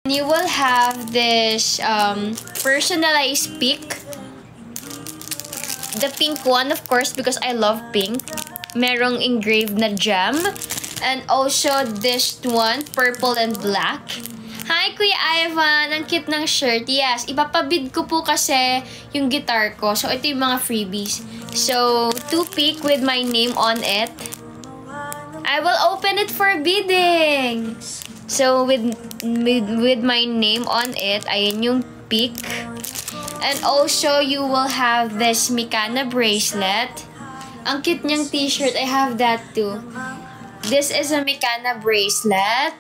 You will have this personalized pick. The pink one, of course, because I love pink. Merong engraved na gem. And also this one, purple and black. Hi, Kuya Ivan! Ang cute ng shirt. Yes, ipapabid ko po kasi yung guitar ko. So, ito yung mga freebies. So, 2 pick with my name on it. I will open it for bidding. So, with my name on it, ayan yung pick. And also, you will have this Mikana bracelet. Ang cute niyang t-shirt. I have that too. This is a Mikana bracelet.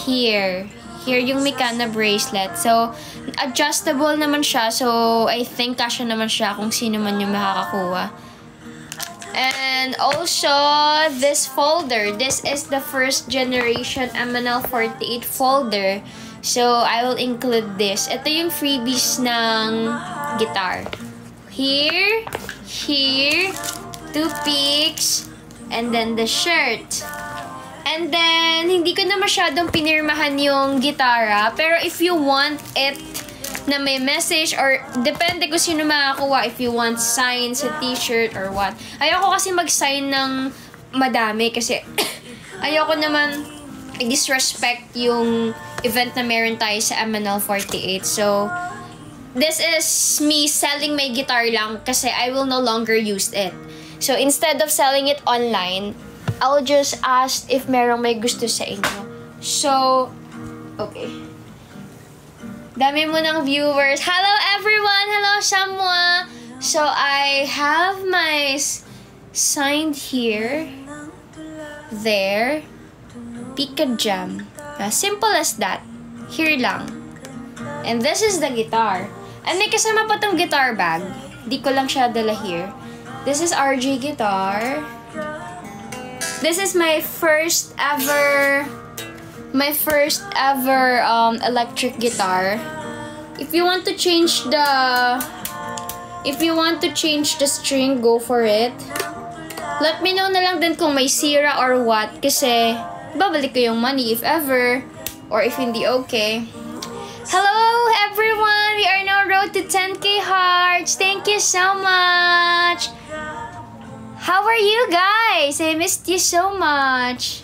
Here yung Mikana bracelet. So, adjustable naman siya. So, I think kasya naman siya kung sino man yung makakakuha. And also, this folder. This is the first generation MNL48 folder. So, I will include this. Ito yung freebies ng guitar. Here, 2 picks, and then the shirt. And then, hindi ko na masyadong pinirmahan yung gitara. Pero if you want it na may message or depende kung sino makakuha. If you want sign sa t-shirt or what. Ayoko kasi mag-sign ng madami kasi ayoko naman i-disrespect yung event na meron tayo sa MNL48. So, this is me selling my guitar lang kasi I will no longer use it. So, instead of selling it online, I'll just ask if merong may gusto sa inyo. So, okay. Dami mo ng viewers. Hello everyone! Hello Shamwa! So, I have my signed here. There. Pika Jam. Simple as that. Here lang. And this is the guitar. And may kasama pa tong guitar bag. Di ko lang siya dala here. This is RG guitar. This is my first ever electric guitar. If you want to change the string, go for it. Let me know na lang din kung may sira or what kasi babalik ko yung money if ever or if hindi okay. Hello everyone! We are now road to 10K hearts. Thank you so much. How are you guys? I missed you so much.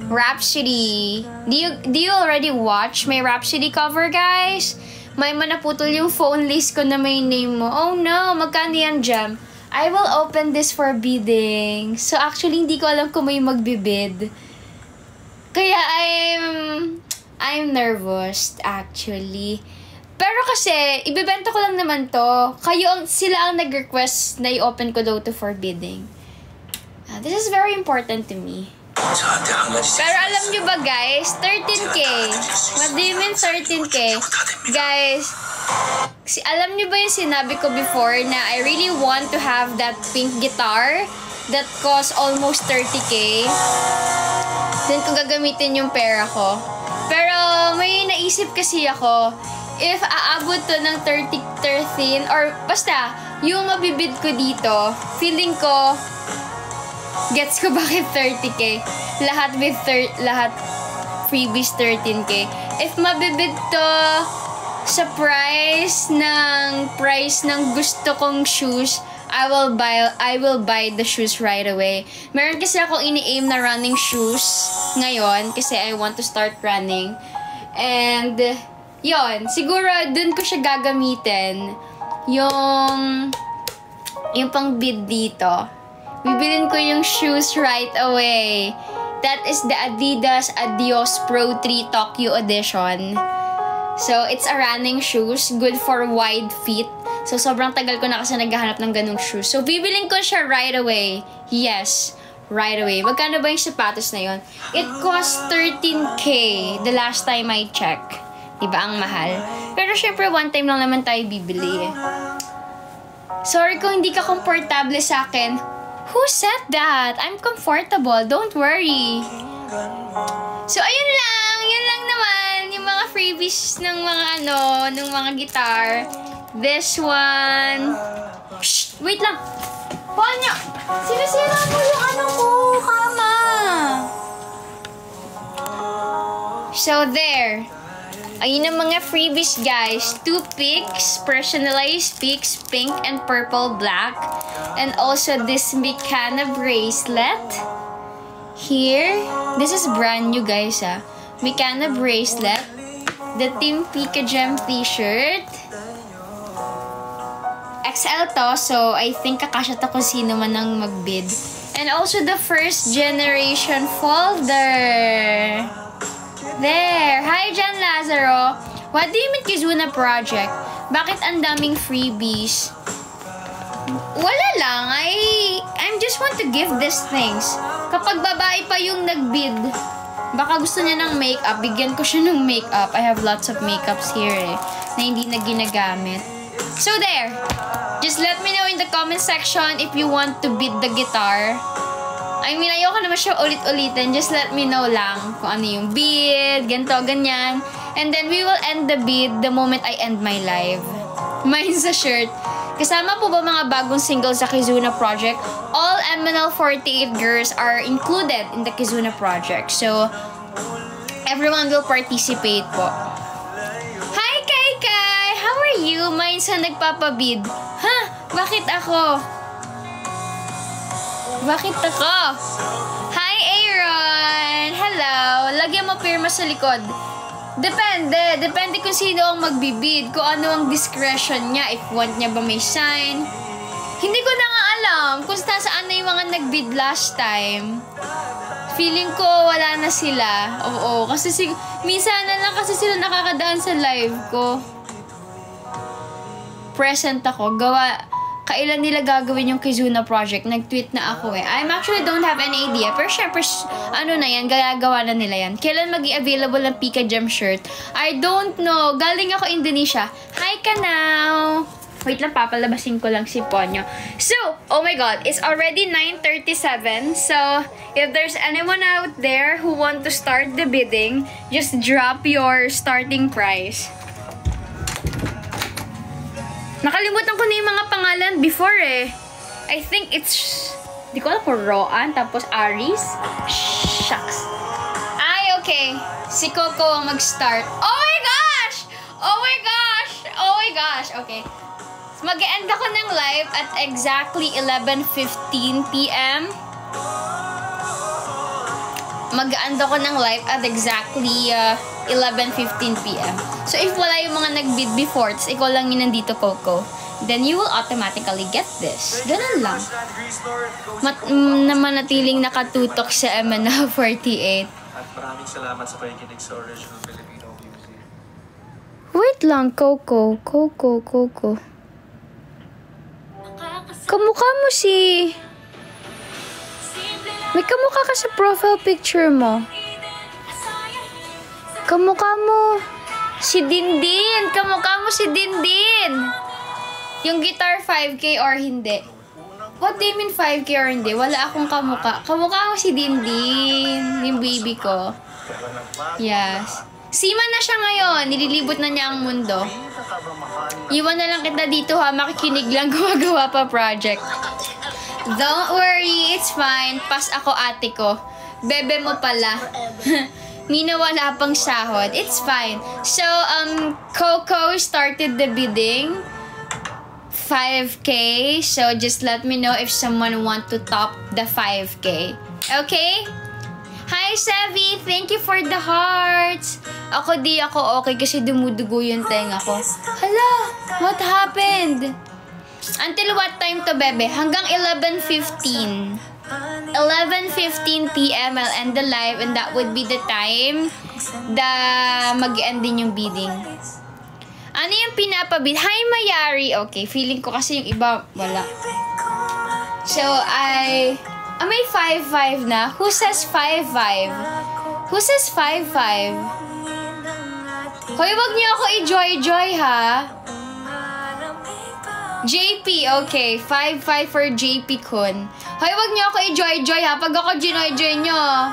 Rhapsody. Do you already watch my Rhapsody cover, guys? May manaputol yung phone list ko na may name mo. Oh no, magkano yan, Jam? I will open this for bidding. So actually, hindi ko alam kung may magbibid. Kaya I'm nervous, actually. Pero kasi, ibibenta ko lang naman to. Sila ang nag-request na i-open ko daw to for bidding. This is very important to me. Pero alam nyo ba guys, 13K. What do you mean 13K? Guys, alam nyo ba yung sinabi ko before na I really want to have that pink guitar that cost almost 30K? Then ko gagamitin yung pera ko. Pero may naisip kasi ako, if aabot to ng 13 or basta, yung mabibid ko dito, feeling ko, gets ko bakit 30K? Lahat freebies 13K. If mabibid to sa price ng gusto kong shoes, I will buy the shoes right away. Meron kasi akong ini-aim na running shoes ngayon kasi I want to start running. And yon, siguro dun ko siya gagamitin yung pang bid dito. Bibilin ko yung shoes right away. That is the Adidas Adios Pro 3 Tokyo Edition. So, it's a running shoes. Good for wide feet. So, sobrang tagal ko na kasi naghahanap ng ganung shoes. So, bibilin ko siya right away. Yes, right away. Magkano ba yung sapatos na yun? It cost 13K the last time I checked. Diba, ang mahal. Pero syempre, one time lang naman tayo bibili eh. Sorry kung hindi ka komportable sa akin. Who said that? I'm comfortable. Don't worry. So, ayun lang. Yun lang naman. Yung mga freebies ng ng mga guitar. This one. Shh! Wait lang. Paano? Sinasira mo yung ko, kama. So, there. Ayun ang mga freebies, guys. 2 picks, personalized picks, pink and purple black. And also this Mikana bracelet. Here. This is brand new, guys, ah. Mikana bracelet. The Team Pika Gem t-shirt. XL to, so I think kakasya to kung sino man ang magbid. And also the first generation folder. There. Hi, John Lazaro. What do you mean Kizuna Project? Bakit ang daming freebies? Wala lang. I'm just want to give these things. Kapag babae pa yung nagbid, baka gusto niya ng makeup, bigyan ko siya ng makeup. I have lots of makeups here na hindi na ginagamit. So there. Just let me know in the comment section if you want to bid the guitar. I mean, ayoko naman siya ulit-ulitin. Just let me know lang kung ano yung bid, ganito, ganyan. And then we will end the bid the moment I end my live. Mine's a shirt. Kasama po ba mga bagong singles sa Kizuna Project? All MNL48 girls are included in the Kizuna Project. So, everyone will participate po. Hi, Kai Kai! How are you? Mine's sa nagpapabid. Ha? Bakit ako? Bakit ako? Hi, Aaron! Hello! Lagyan mo pirma sa likod. Depende. Depende kung sino ang magbibid. Kung ano ang discretion niya. If want niya ba may sign. Hindi ko na nga alam kung saan na yung mga nagbid last time. Feeling ko wala na sila. Oo. Kasi minsan na lang kasi sila nakakadaan sa live ko. Present ako. Kailan nila gagawin yung Kizuna Project? Nag-tweet na ako eh. I actually don't have any idea. Pero syempre, ano na yan, gagawa na nila yan. Kailan mag-i-available ng Pika Gem shirt? I don't know. Galing ako Indonesia. Hi ka now! Wait lang, papalabasin ko lang si Ponyo. So, oh my God, it's already 9:37. So, if there's anyone out there who want to start the bidding, just drop your starting price. Nakalimutan ko na yung mga pangalan before eh. I think it's... Di ko alam po, Roan, tapos Aris. Shucks. Ay, okay. Si Coco ang mag-start. Oh my gosh! Oh my gosh! Oh my gosh! Okay. So, mag-end ako ng live at exactly 11:15 p.m. Mag-end ako ng live at exactly 11:15 p.m. So, if wala yung mga nag-bid before, tas ikaw lang yung nandito, Coco, then you will automatically get this. Ganun lang. Manatiling nakatutok sa MNL48. At maraming salamat sa pakikinig sa original Filipino music. Wait lang, Coco. Coco. Kamukha mo si... May kamukha ka sa profile picture mo. Kamukha mo si Dindin. Kamukha mo si Dindin. Yung guitar 5K or hindi? What do you mean 5K or hindi? Wala akong kamukha. Kamukha ko si Dindin. Yung baby ko. Yes. Seaman na siya ngayon. Nililibot na niya ang mundo. Iwan na lang kita dito ha. Makikinig lang, gumagawa pa project. Don't worry. It's fine. Pas ako ate ko. Bebe mo pala. Mina wala pang sahod. It's fine. So, Coco started the bidding. 5K. So, just let me know if someone want to top the 5K. Okay? Hi, Sevi! Thank you for the hearts! Ako di ako okay kasi dumudugo yung tenga ko. Hala! What happened? Until what time to, bebe? Hanggang 11:15. 11:15 p.m. I'll end the live and that would be the time mag-end din yung bidding. Ano yung pinapabid? Hi, Mayari! Okay, feeling ko kasi yung iba, wala. So, may 5-5 na? Who says 5-5? Who says 5-5? Hoy, wag niyo ako i-joy-joy, ha? JP, okay. 5-5 for JP Kun. Hoy, wag niyo ako i-joy-joy, ha? Pag ako ginoy-joy nyo,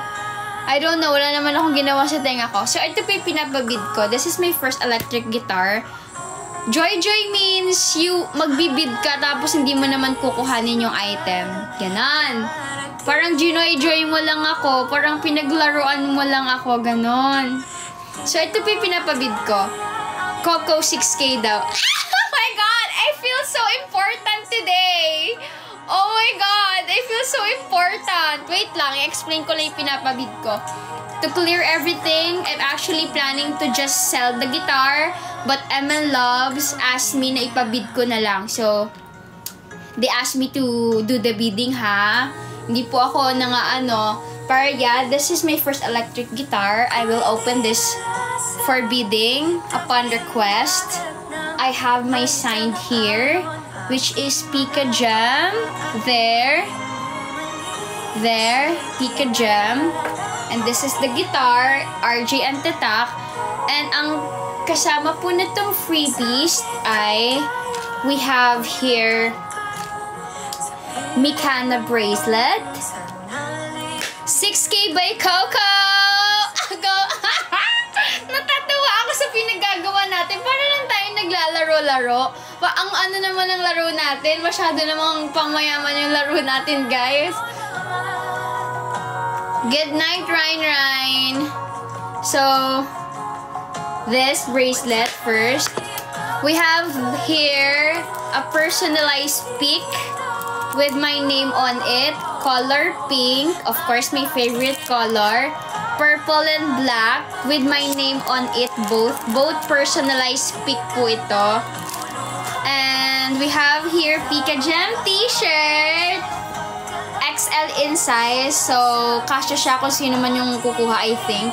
I don't know, wala naman akong ginawa sa tenga ko. So, ito pa yung pinapabid ko. This is my first electric guitar. Joy-joy means you magbibid ka tapos hindi mo naman kukuhanin yung item. Ganon. Parang ginoy-joy mo lang ako. Parang pinaglaruan mo lang ako. Ganon. So, ito po yung pinapabid ko. Coco 6K daw. Oh my God! I feel so important today! Oh my God! I feel so important! Wait lang, i-explain ko lang yung pinapabid ko. To clear everything, I'm actually planning to just sell the guitar, but ML Loves asked me na ipabid ko na lang. So, they asked me to do the bidding, ha? Hindi po ako Pero yeah, this is my first electric guitar. I will open this for bidding upon request. I have my signed here, which is Pika Jam. There, Pika Jam. And this is the guitar, RJ Antetak. And ang kasama po nitong freebies ay we have here Mikana bracelet. 6K by Coco! Natatawa ako sa pinagagawa natin. Para lang tayo naglalaro-laro. Ang ano naman ang laro natin. Masyado namang pangmayaman yung laro natin, guys. Good night, Ryan. So, this bracelet first. We have here a personalized pic with my name on it. Color pink, of course my favorite color. Purple and black with my name on it both. Both personalized pic po ito. And we have here Pika Jam t-shirt. XL in size. So, kasya siya kung sino man yung kukuha, I think.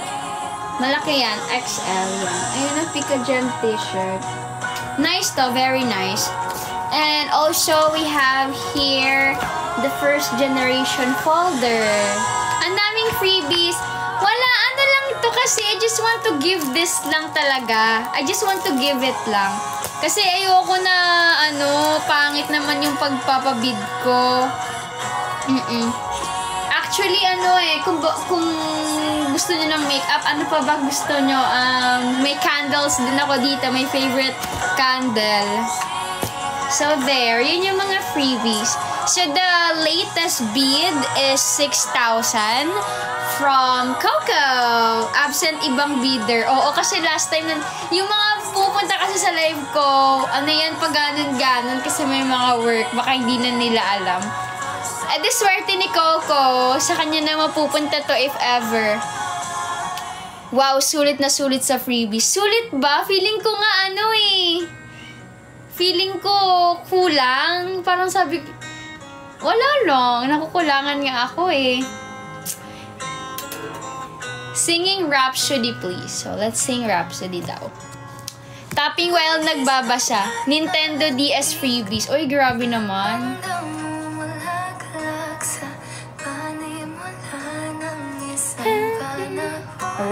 Malaki yan. XL yan. Ayun ang Pika Jam t-shirt. Nice to. Very nice. And also, we have here the first generation folder. Ang daming freebies. Wala, ano lang ito kasi I just want to give this lang talaga. I just want to give it lang. Kasi ayoko na, pangit naman yung pagpapabid ko. Actually, kung gusto nyo ng makeup, ano pa ba gusto nyo? May candles din ako dito. My favorite candle. So, there. Yun yung mga freebies. So, the latest bid is 6,000 from Coco. Absent ibang bidder. Oo, kasi last time, yung mga pupunta kasi sa live ko, pag ganon kasi may mga work. Baka hindi na nila alam. Di swerte ni Coco. Sa kanya na mapupunta to if ever. Wow, sulit na sulit sa freebies. Sulit ba? Feeling ko nga Feeling ko kulang. Parang sabi, wala lang. Nakukulangan nga ako Singing Rhapsody, please. So, let's sing Rhapsody daw. Tapping while nagbabasa. Nintendo DS freebies. Oy, grabe naman.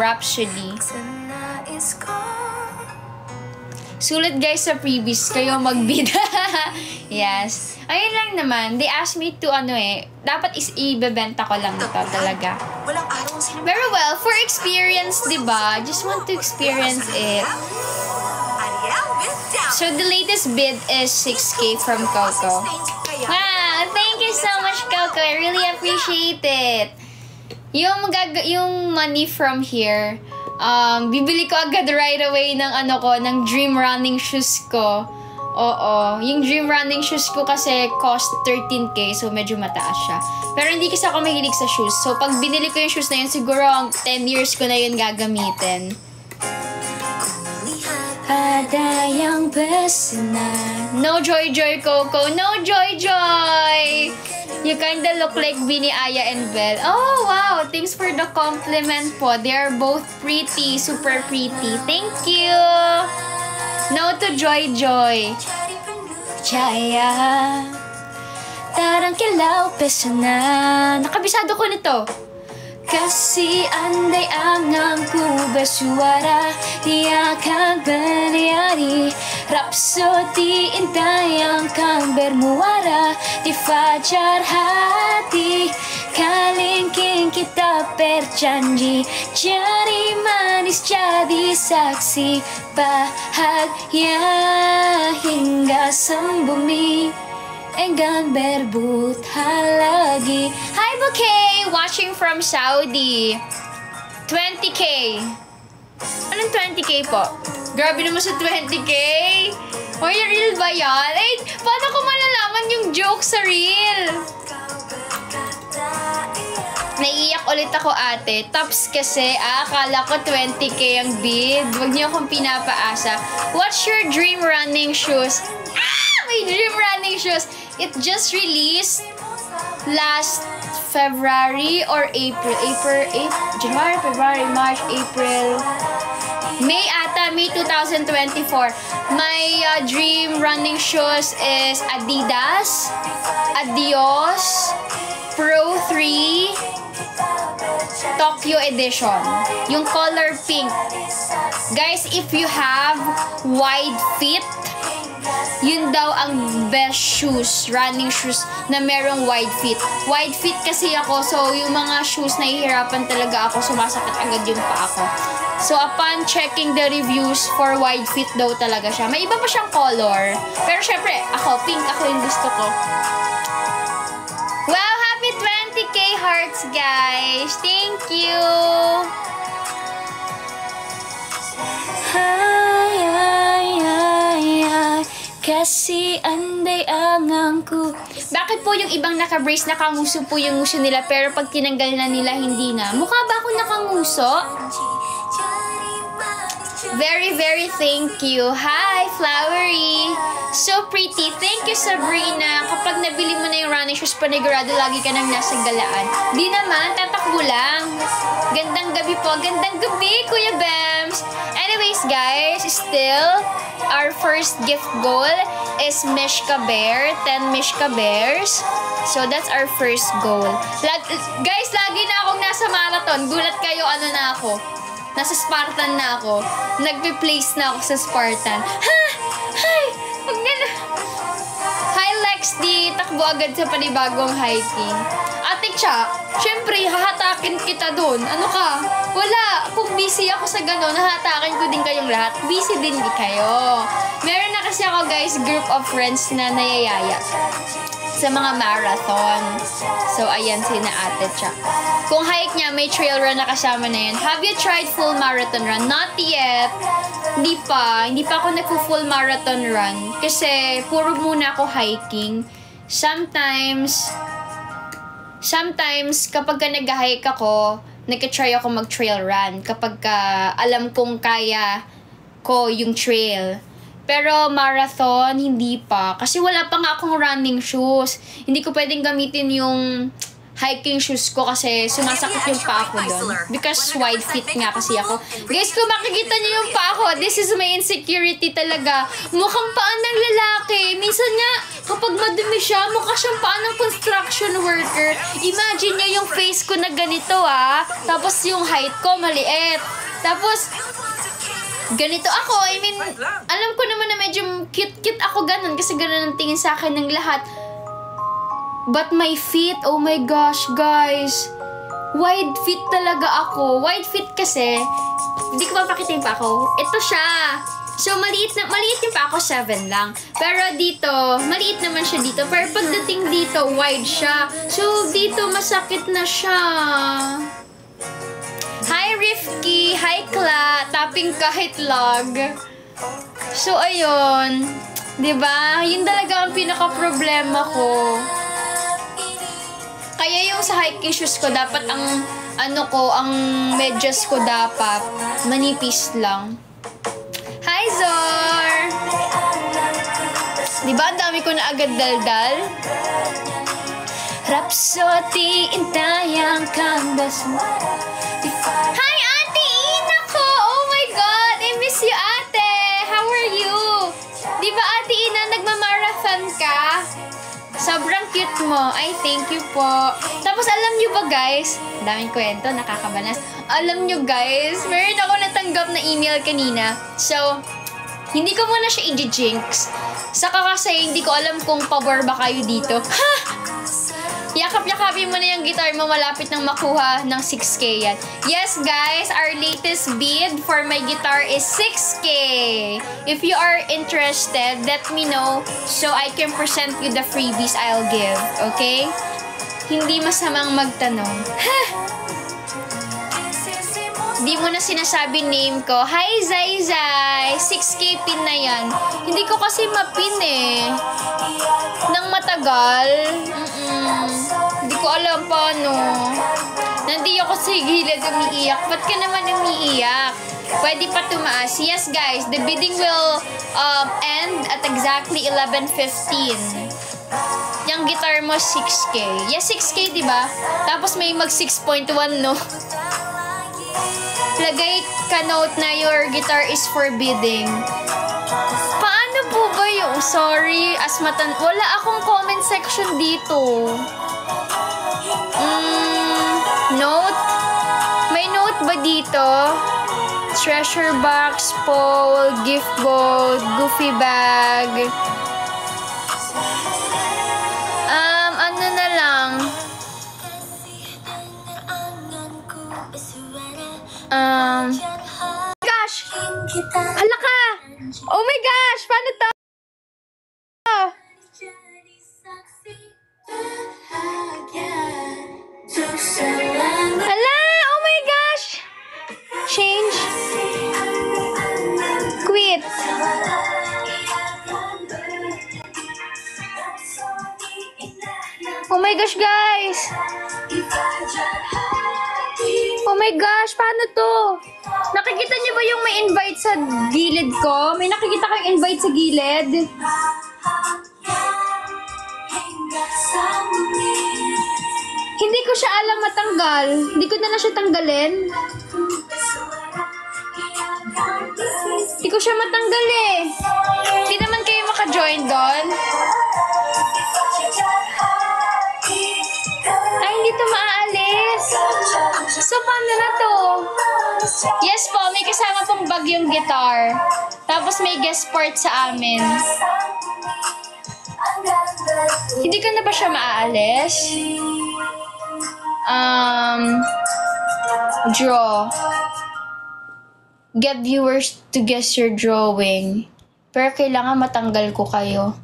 Rhapsody. Sulit guys sa freebies. Kayo mag-bid. Yes. Ayun lang naman. They asked me to dapat ibebenta ko lang ito talaga. Very well. For experience, diba? Just want to experience it. So the latest bid is 6K from Coco. Wow! Thank you so much, Coco. I really appreciate it. Yung money from here, bibili ko agad right away ng dream running shoes ko. Oo. Yung dream running shoes ko kasi cost 13K, so medyo mataas siya. Pero hindi kasi ako mahilig sa shoes. So, pag binili ko yung shoes na yun, siguro 10 years ko na yun gagamitin. Padayang besna. No joy, Coco. No joy. You kinda look like Bini, Aya, and Belle. Oh, wow. Thanks for the compliment po. They are both pretty. Super pretty. Thank you. No to Joy. Chaya. Tarang kilaw peso na. Nakabisado ko nito. Kasi anday angang kuba suara di akan berliari Rhapsody intayang kang bermuara di fajar hati kalingking kita berjanji jadi manis jadi saksi bahagia hingga sembumi enggan berbuta lagi. Hi Bouquet, watching from Saudi. 20K. Anong 20k po? Grabe naman sa 20k. Or real ba yan? Eh, paano ko malalaman yung joke sa real? Naiiyak ulit ako, ate. Tops kasi, akala ko 20k ang bid. Huwag niyo akong pinapaasa. What's your dream running shoes? My dream running shoes. It just released last February or April. January, February, March, April. May ata, May 2024. My dream running shoes is Adidas, Adios, Pro 3, Tokyo Edition. Yung color pink. Guys, if you have wide feet, yun daw ang best shoes, running shoes na merong wide feet. Wide feet kasi ako, so yung mga shoes nahihirapan talaga ako, sumasakit agad yung paa ko. So upon checking the reviews for wide feet daw talaga siya. May iba pa siyang color. Pero syempre, ako, pink ako yung gusto ko. Wow, happy 20k hearts, guys! Thank you! Kasi anday angang ko. Bakit po yung ibang naka-brace, nakanguso po yung nguso nila, pero pag tinanggal na nila, hindi na? Mukha ba ako nakanguso? Very, very thank you. Hi, Flowery. So pretty. Thank you, Sabrina. Kapag nabili mo na yung running shoes, panigurado lagi ka nang nasa galaan. Di naman, tatakbo lang. Gandang gabi po. Gandang gabi, Kuya Bems. Anyways, guys, still, our first gift goal is Mishka Bear. 10 Mishka Bears. So, that's our first goal. Guys, lagi na akong nasa marathon. Gulat kayo, ano na ako. Nasa Spartan na ako. Nagpe-place na ako sa Spartan. Ha! Hi! Huwag na na. Hi, Lex D. Takbo agad sa panibagong hiking. Ate Cha, syempre, hahatakin kita dun. Ano ka? Wala. Kung busy ako sa gano'n, hahatakin ko din kayong lahat. Busy din kayo. Meron na kasi ako, guys, group of friends na nayayaya sa mga marathon. So, ayan sina Ate Cha. Kung hike niya, may trail run na kasama na yun. Have you tried full marathon run? Not yet. Hindi pa. Hindi pa ako nagpo-full marathon run. Kasi, puro muna ako hiking. Sometimes, kapag nag-hike ako, nag-try ako mag-trail run. Kapag alam kong kaya ko yung trail. Pero marathon, hindi pa. Kasi wala pa nga akong running shoes. Hindi ko pwedeng gamitin yung hiking shoes ko kasi sumasakit yung paa ko doon. Because wide feet nga kasi ako. Guys, kung makikita niyo yung paa ko, this is my insecurity talaga. Mukhang paa ng lalaki. Minsan nga, kapag madumi siya, mukha siyang paa ng construction worker. Imagine niyo yung face ko na ganito, Tapos yung height ko, maliit. Tapos, ganito ako. I mean, alam ko naman na medyo cute-cute ako ganun kasi ganun ang tingin sa akin ng lahat. But my feet, oh my gosh, guys. Wide feet talaga ako. Wide feet kasi, hindi ko papakita yung pa ako. Ito siya. So, maliit yung pa ako, 7 lang. Pero dito, maliit naman siya dito. Pero pagdating dito, wide siya. So, dito, masakit na siya. Hi, Rifky! Hi, Kla! Tapping kahit log. So, ayun. Diba? Yun talaga ang pinaka-problema ko. Kaya yung sa hiking shoes ko, dapat ang, ang medyas ko dapat, manipis lang. Hi, Zor! Diba? Ang dami ko na agad daldal. Rapsody, intayang kandas mo. Hi, Ate Ina ko! Oh my God! I miss you, Ate! How are you? Di ba, Ate Ina, nagmamarathon ka? Sobrang cute mo. Ay, thank you po. Tapos, alam nyo ba, guys? Daming kwento, nakakabanas. Alam nyo, guys, meron ako natanggap na email kanina. So, hindi ko muna siya i-jinx. Saka kasi, hindi ko alam kung pabor ba kayo dito. Ha! Yakap-yakapin mo na yung guitar mo, malapit nang makuha ng 6K yan. Yes, guys, our latest bid for my guitar is 6K. If you are interested, let me know so I can present you the freebies I'll give, okay? Hindi masamang magtanong. Ha! Di mo na sinasabi name ko. Hi, Zai Zai! 6K pin na yan. Hindi ko kasi mapin eh. Nang matagal. Hindi ko alam paano. Nandi ako sa gilid umiiyak. Ba't ka naman umiiyak? Pwede pa tumaas. Yes, guys. The bidding will end at exactly 11:15. Yung guitar mo, 6K. Yes, 6K, diba? Tapos may mag 6.1, no? Lagay ka note na your guitar is for bidding. Paano po ba yung? Sorry, wala akong comment section dito. Note? May note ba dito? Treasure box, pole, gift boat, goofy bag. Ano na lang? Gosh! Hala ka! Oh my gosh! Paano to? Hala! Oh my gosh! Change. Quit. Oh my gosh, guys! Oh my gosh, paano to? Nakikita niyo ba yung may invite sa gilid ko? May nakikita kayong invite sa gilid? Hindi ko siya alam matanggal. Hindi ko na siya tanggalin. Hindi ko siya matanggal eh. Hindi naman kayo maka-join doon. Ay, hindi to maaalis. So, paano na to? Yes po, may kasama pong bagyong guitar. Tapos may guest part sa amin. Hindi ko na ba siya maaalis? Draw. Get viewers to guess your drawing. Pero kailangan matanggal ko kayo.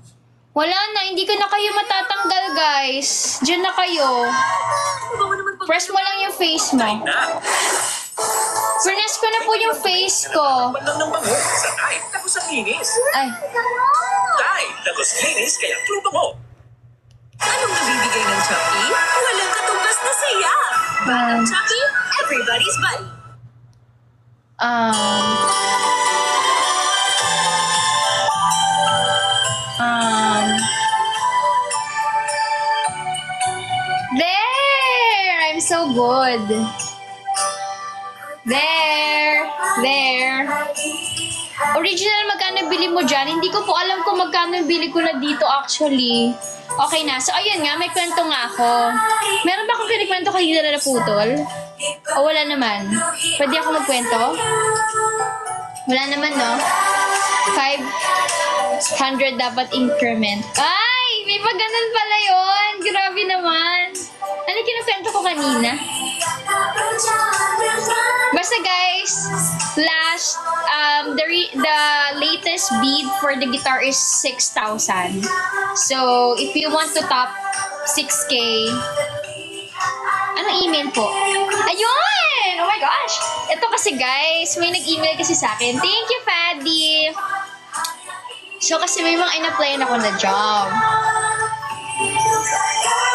Wala na, hindi ko na kayo matatanggal, guys. Diyan na kayo. Press mo lang yung face mo. Press ko na po yung face ko. Ay. Dahil tagos linis kaya kluba mo. Anong nabibigay ng Chucky? Walang katumbas na siya. Chucky, everybody's buddy. There! I'm so good. There! Original, magkano bili mo dyan? Hindi ko po alam kung magkano bili ko na dito actually. Okay na. So, ayun nga, may kwento nga ako. Meron ba akong kinikwento kanina na naputol? O wala naman? Pwede ako magkwento? Wala naman, no? 500 dapat increment. Ay! May pag ganun pala yun! Grabe naman! Ano kinukwento ko kanina? Basta guys, the latest bid for the guitar is 6,000. So, if you want to top 6K, anong email po? Ayun! Oh my gosh! Ito kasi guys, may nag-email kasi sa akin. Thank you, Faddy! So, kasi may mga in-applyan ako na job.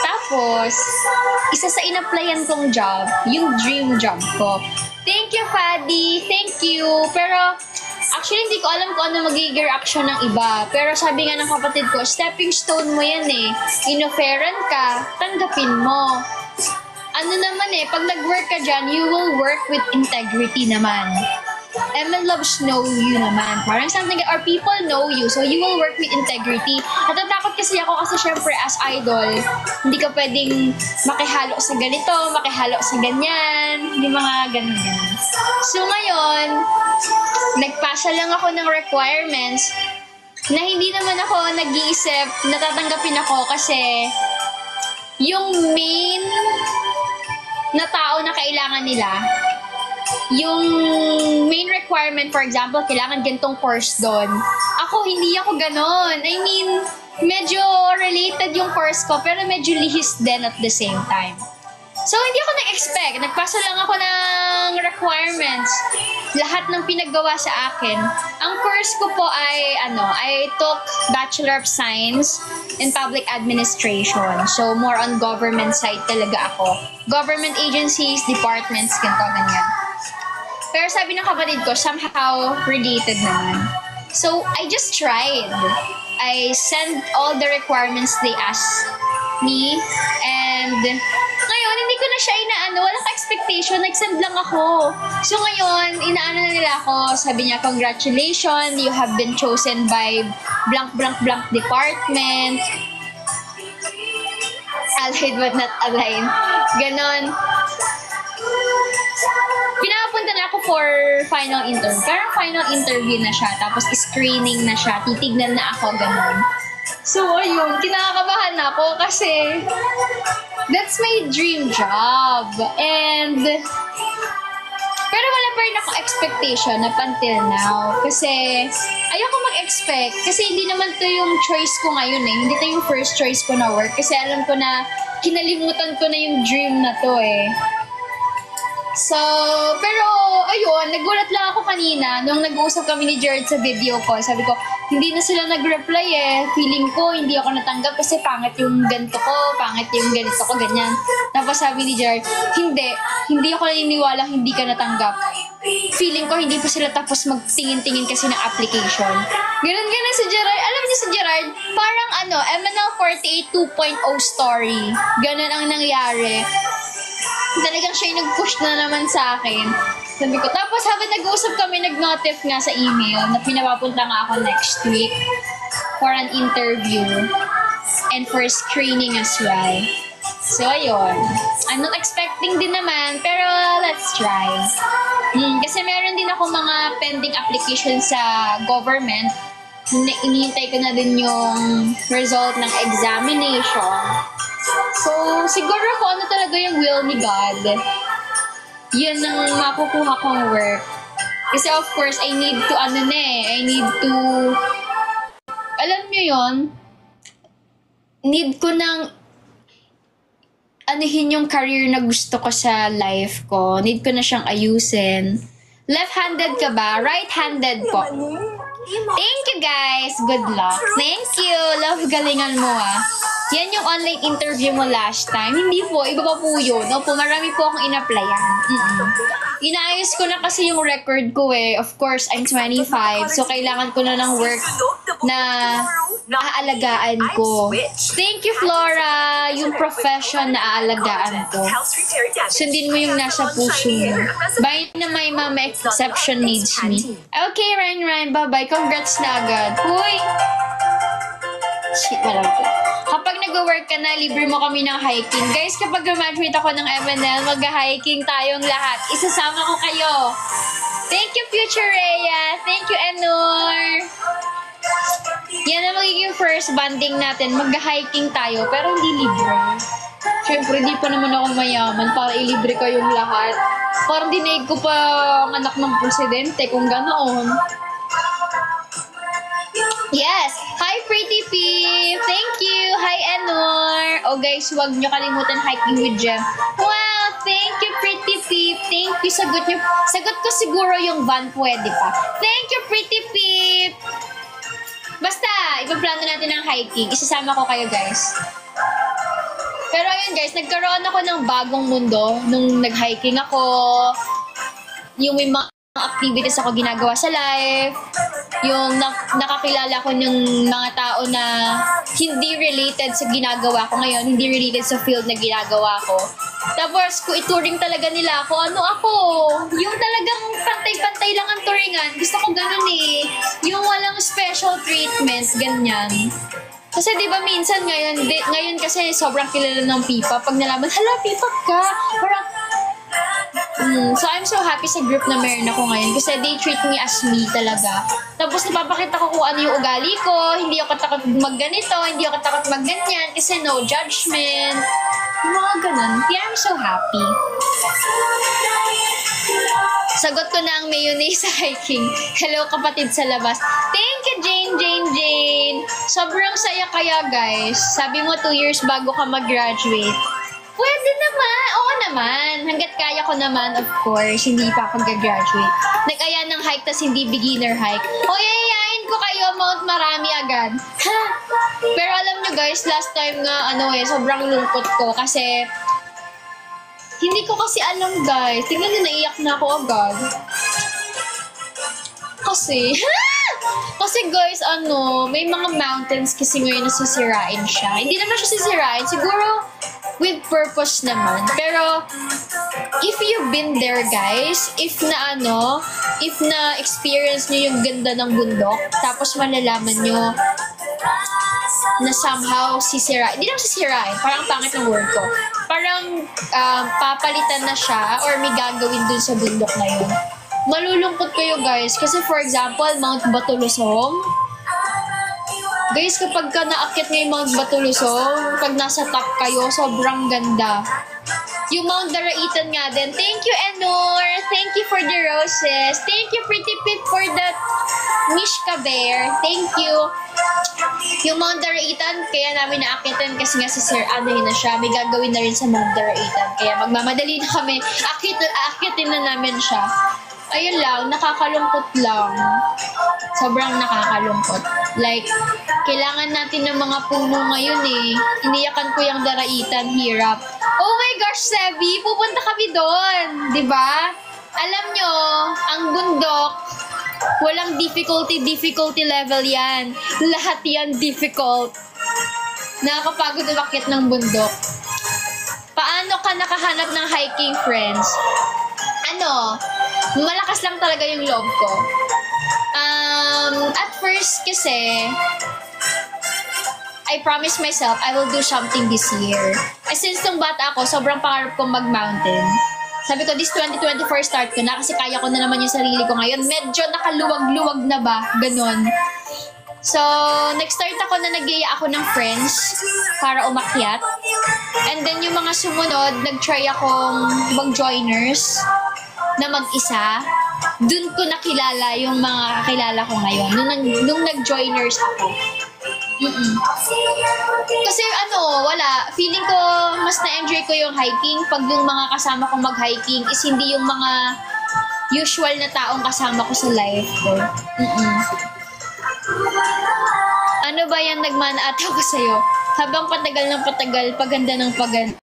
Tapos, isa sa in-applyan kong job, yung dream job ko. Thank you, Faddy! Thank you! Pero, actually, hindi ko alam kung ano magiging reaction ng iba. Pero sabi nga ng kapatid ko, stepping stone mo yan eh. Inoferan ka, tanggapin mo. Ano naman eh, pag nag-work ka dyan, you will work with integrity naman. ML loves know you naman. Parang something, or people know you, so you will work with integrity. Natatakot kasi ako kasi syempre as idol, hindi ka pwedeng makihalo sa ganito, makihalo sa ganyan, hindi mga ganun-ganun. So ngayon, nagpasa lang ako ng requirements na hindi naman ako nag-iisip, natatanggapin ako kasi yung main na tao na kailangan nila, yung main requirement, for example, kailangan gantong course doon. Ako, hindi ako ganon. I mean, medyo related yung course ko, pero medyo lihis din at the same time. So, hindi ako nag-expect. Nagpasa lang ako ng yung requirements, lahat ng pinaggawa sa akin. Ang course ko po ay, I took Bachelor of Science in Public Administration. So, more on government side talaga ako. Government agencies, departments, ganito, ganyan. Pero sabi ng kapatid ko, somehow related naman. So, I just tried. I sent all the requirements they asked me. And ngayon, hindi ko na siya walang expectation, nag-send lang ako. So ngayon, inaano na nila ako, sabi niya, congratulations, you have been chosen by blank blank blank department. Allied but not aligned. Ganon. Pinapunta na ako for final interview. Pero final interview na siya, tapos screening na siya, titignan na ako, ganon. So, ayun, kinakabahan ako kasi that's my dream job. And, pero wala pa rin ako expectation up until now. Kasi, ayoko mag-expect. Kasi hindi naman to yung choice ko ngayon eh. Hindi to yung first choice ko na work. Kasi alam ko na, kinalimutan ko na yung dream na to eh. So, pero, ayun, nagulat lang ako kanina nung nag-uusap kami ni Jared sa video call. Sabi ko, hindi na sila nag-reply eh. Feeling ko, hindi ako natanggap kasi pangit yung ganito ko, pangit yung ganito ko, ganyan. Tapos sabi ni Jared, hindi ako naniniwala hindi ka natanggap. Feeling ko, hindi pa sila tapos magtingin-tingin kasi ng application. Ganun si Gerard. Alam niyo si Gerard, parang MNL48 2.0 story. Ganun ang nangyari. Talagang siya yung nag-push na naman sa akin. Sabi ko, tapos habang nag-uusap kami, nag-notif nga sa email na pinapapunta nga ako next week for an interview and for screening as well. So, ayun. I'm not expecting din naman, pero let's try. Kasi meron din ako mga pending applications sa government. Inihintay ko na din yung result ng examination. So, siguro kung ano talaga yung will ni God, yun ang makukuha kong work. Kasi of course, I need to, alam nyo yun, need ko nang anuhin yung career na gusto ko sa life ko. Need ko na siyang ayusin. Left-handed ka ba? Right-handed po. Thank you guys. Good luck. Thank you. Love, galingan mo ah. Yan yung online interview mo last time. Hindi po, iba pa po yun. Opo, marami po akong in-applyan. Inaayos ko na kasi yung record ko eh. Of course, I'm 25. So, kailangan ko na ng work na aalagaan ko. Thank you, Flora. Yung profession na aalagaan ko. Sundin mo yung nasa puso mo. Bye na my mama exception needs me. Okay, Ryan. Bye-bye. Congrats na agad. Uy! Shit, wala po. Kapag nag-work ka na, libre mo kami ng hiking. Guys, kapag graduate ako ng MNL, mag-hiking tayong lahat. Isasama ko kayo. Thank you, Future Rhea. Thank you, Enor. Yan ang magiging first banding natin. Mag-hiking tayo, pero hindi libre. Siyempre, di pa naman ako mayaman para ilibre kayong lahat. Parang dinaig ko pa ang anak ng presidente kung ganoon. Yes! Hi, Pretty Peep! Thank you! Hi, Enor! Oh, guys, huwag nyo kalimutan hiking with Jem. Wow! Thank you, Pretty Peep! Thank you! Sagot ko siguro yung van pwede pa. Thank you, Pretty Peep! Basta, ipaplano natin ang hiking. Isasama ko kayo, guys. Pero ayun, guys, nagkaroon ako ng bagong mundo nung nag-hiking ako. Yung may mga activities ako ginagawa sa life. Yung nakakilala ko ng mga tao na hindi related sa ginagawa ko ngayon, hindi related sa field na ginagawa ko. Tapos, kung ituring talaga nila ako, ano ako? Yung talagang pantay-pantay lang ang turingan. Gusto ko ganun eh. Yung walang special treatment, ganyan. Kasi di ba minsan ngayon kasi sobrang kilala ng P-pop. Pag nalaman, hala, P-pop ka! Parang, so I'm so happy sa group na meron ako ngayon kasi they treat me as me talaga. Tapos napapakita ko kung ano yung ugali ko, hindi ako takot magganito, hindi ako takot magganyan kasi no judgment. Yung mga ganun. Kaya I'm so happy. Sagot ko na ang mayonnaise sa hiking. Hello kapatid sa labas. Thank you, Jane. Sobrang saya kaya guys. Sabi mo 2 years bago ka mag-graduate. Pwede naman. Oo naman. Hanggat kaya ko naman, of course. Hindi pa ako graduate. Nag-aya ng hike, tas hindi beginner hike. O, yayayain ko kayo, Mount Marami agad. Ha? Pero alam nyo guys, last time nga, sobrang lungkot ko. Kasi, hindi ko kasi alam guys. Tingnan nyo, naiyak na ako agad. Kasi guys, may mga mountains kasi ngayon na sisirain siya. Hindi naman siya sisirain. Siguro, with purpose naman. Pero, if you've been there, guys, if na experience nyo yung ganda ng bundok, tapos malalaman nyo na somehow sisirain. Hindi naman sisirain. Parang pangit ng word ko. Parang, papalitan na siya or may gagawin dun sa bundok na yun. Malulungkot kayo guys kasi for example Mount Batulusong, guys kapag ka naakyat nyo yung Mount Batulusong, pag nasa top kayo sobrang ganda. Yung Mount Daraitan nga din, thank you Enor, thank you for the roses, thank you Pretty Pip for that Mishka Bear, thank you. Yung Mount Daraitan, kaya namin naakyatin kasi nga si Sir yun na siya, may gagawin na rin sa Mount Daraitan, kaya magmamadali na kami, aakyatin na namin siya. Ayun lang, nakakalungkot lang. Sobrang nakakalungkot. Like, kailangan natin ng mga puno ngayon eh. Iniyakan ko yung Daraitan, hirap. Oh my gosh, Sebi, pupunta kami doon. Diba? Alam nyo, ang bundok, walang difficulty level yan. Lahat yan difficult. Nakakapagod umakyat ng bundok. Paano ka nakahanap ng hiking friends? Malakas lang talaga yung loob ko. At first kasi, I promised myself I will do something this year. Since nung bata ako, sobrang pangarap kong mag-mountain. Sabi ko, this 2024 start ko na kasi kaya ko na naman yung sarili ko ngayon. Medyo nakaluwag-luwag na ba? Ganon. So, nag-start ako na nag-gaya ako ng friends para umakyat. And then yung mga sumunod, nag-try akong mag-joiners na mag-isa. Dun ko nakilala yung mga kakilala ko ngayon. Nung nag-joiners ako. Kasi wala. Feeling ko, mas na-enjoy ko yung hiking pag yung mga kasama ko mag-hiking is hindi yung mga usual na taong kasama ko sa life ko. Ano ba yan nagmana-ata ko sa'yo? Habang patagal ng patagal, paganda ng paganda.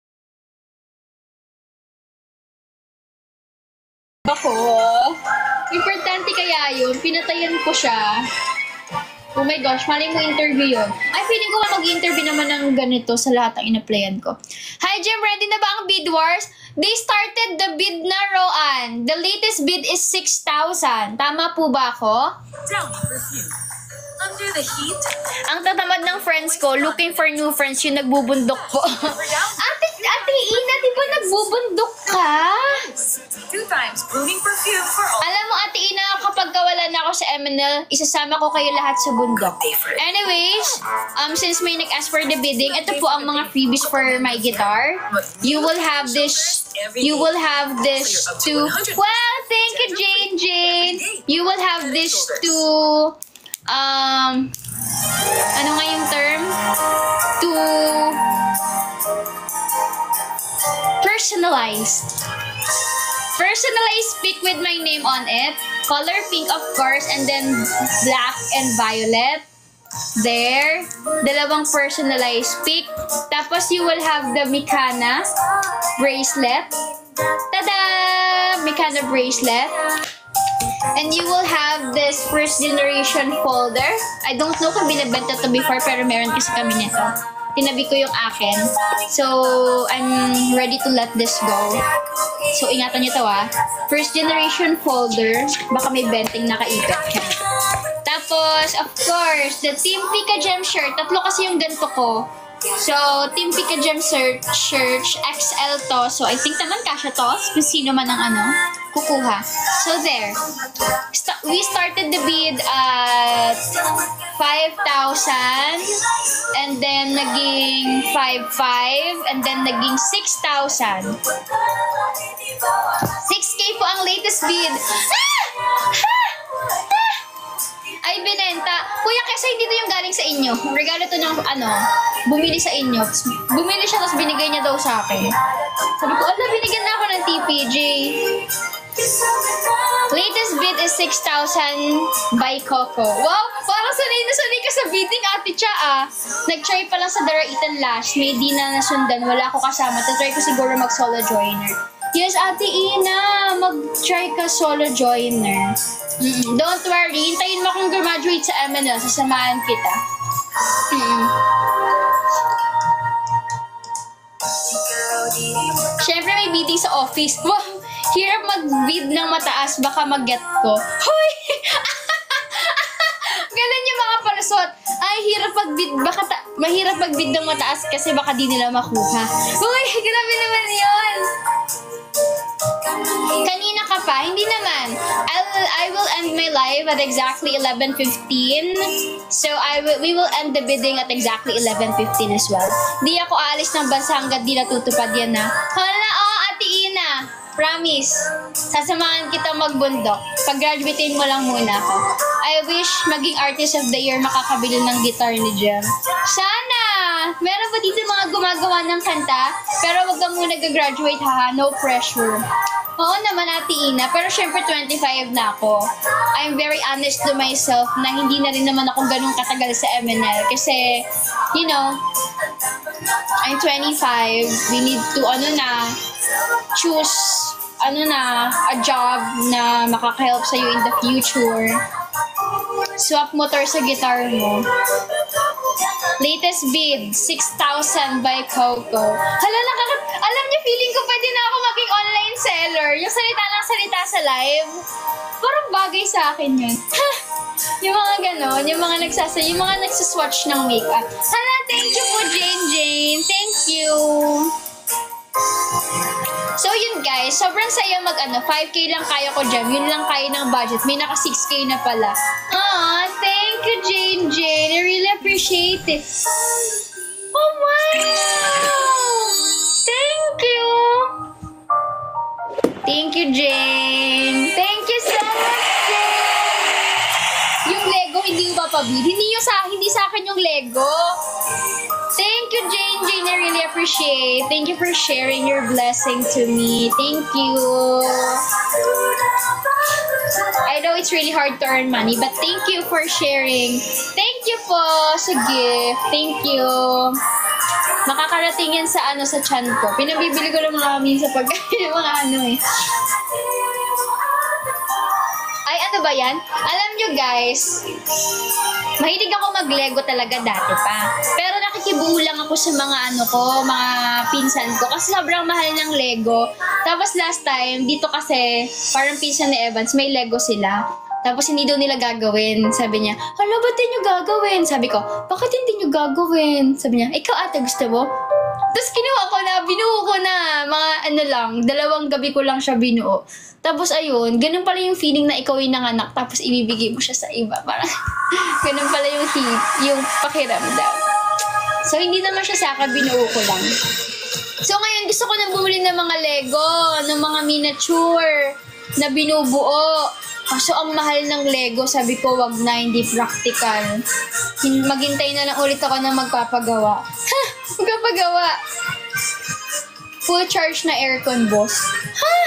Ako, importante kaya yun, pinatayan ko siya. Oh my gosh, mali mo interview yun. Ay, feeling ko mag-interview naman ng ganito sa lahat ng in-applyan ko. Hi, Jem, ready na ba ang bid wars? They started the bid na, Roan. The latest bid is 6,000. Tama po ba ako? Under the heat? Ang tatamad ng friends ko, looking for new friends, yung nagbubundok po. Ate Ina, di ba nagbubundok ka? 2 times pruning perfume for all. Alam mo, Ate Ina, kapag kawala na ako sa MNL, isasama ko kayo lahat sa bundok. Anyways, since may nag-ask for the bidding, ito po ang mga freebies for my guitar. You will have this to... Wow, thank you, Jane. You will have this to... ano nga yung term? To personalized pick with my name on it. Color pink, of course, and then black and violet. There. Dalawang personalized pick. Tapos you will have the Mikana bracelet. Tada! Mikana bracelet. And you will have this first generation folder. I don't know kung binibenta to before, pero meron kasi kami nito. Tinabi ko yung akin. So, I'm ready to let this go. So, ingatan nyo to First generation folder. Baka may benting nakaipit. Tapos, of course, the Team Pika Gem shirt. Tatlo kasi yung ganito ko. So, Team Pika Gem shirt XL to. So, I think naman kasha to. Kung sino man ang kukuha. So, there. We started the bid at 5,000. And then, naging 5,500. And then, naging 6,000. 6K po ang latest bid. Ay, binenta. Kuya, kesa hindi to yung galing sa inyo. Regalo to ng, bumili sa inyo. Bumili siya, tapos binigay niya daw sa akin. Sabi ko, binigyan na ako ng TPJ. Latest bid is 6,000 by Coco. Wow, parang sanay na sanay ka sa bidding, Ate Cha, Nag-try pa lang sa Daraitan last. May di na nasundan. Wala ako kasama. Tatry ko siguro mag-solo joiner. Yes, Ate Ina, mag-try ka solo joiner. Don't worry, hintayin mo akong graduate sa MNL, sasamahan kita. Siyempre may bidding sa office. Wow, hirap mag-bid ng mataas, baka mag-get ko. Hoy! Ganun yung mga palusot. Ay, hirap mag-bid, mahirap mag-bid ng mataas kasi baka di nila makuha. Hoy, grabe naman yun. Kanina ka pa? Hindi naman. I will end my live at exactly 11:15. So we will end the bidding at exactly 11:15 as well. Di ako aalis ng bansa hanggat di natutupad yan na. Hala, Ate Ina. Promise. Sasamahan kita magbundok. Pag-graduatein mo lang muna ako. I wish maging artist of the year makakabili ng guitar ni Jem. Sana! Meron ba dito mga gumagawa ng kanta? Pero wag ka muna gagraduate ha. No pressure. Oo naman, Ate Ina. Pero syempre 25 na ako. I'm very honest to myself na hindi na rin naman ako ganun katagal sa MNL. Kasi, you know, I'm 25. We need to, choose, a job na makaka-help sa'yo in the future. Swap motor sa guitar mo. Latest bid, 6,000 by Coco. Hala, alam niyo, feeling ko pwede na ako maging online seller. Yung salita sa live. Parang bagay sa akin yun. Yung mga ganon, yung mga nagsaswatch ng makeup. Hala, thank you po, Jane. Thank you. So yun guys, sobrang saya 5K lang kaya ko dyan. Yun lang kaya ng budget. May naka 6K na pala. Thank you, Jane. I really appreciate it. Oh, wow! Thank you! Thank you, Jane. Thank you so much, Jane. Yung Lego, hindi ko papabid. Hindi sa akin yung Lego. Thank you, Jane. I really appreciate. Thank you for sharing your blessing to me. Thank you. I know it's really hard to earn money, but thank you for sharing. Thank you po sa gift. Thank you. Makakarating yan sa chan ko. Pinabibili ko lang mga minsan pagkain mga Ay, ano ba yan? Alam nyo guys, mahilig ako mag-Lego talaga dati pa. Pero nakikibuo lang ako sa mga mga pinsan ko. Kasi sobrang mahal ng Lego. Tapos last time, dito kasi, parang pinsan ni Evans, may Lego sila. Tapos hindi daw nila gagawin. Sabi niya, hala, ba't di nyo gagawin? Sabi ko, bakit hindi nyo gagawin? Sabi niya, ikaw ate, gusto mo? Tapos binuo ko na, mga 2 gabi ko lang siya binuo. Tapos ayun, ganun pala yung feeling na ikaw yung nanganak, tapos ibibigay mo siya sa iba. Parang, ganun pala yung pakiramdam. So, hindi naman siya sa akin, binuo ko lang. So, ngayon, gusto ko nang bumili ng mga Lego, ng mga miniature na binubuo. Kaso, ang mahal ng Lego, sabi ko, wag na, hindi practical. Maghintay na lang ulit ako na magpapagawa. Ha! Magpapagawa! Full charge na aircon, boss. Ha!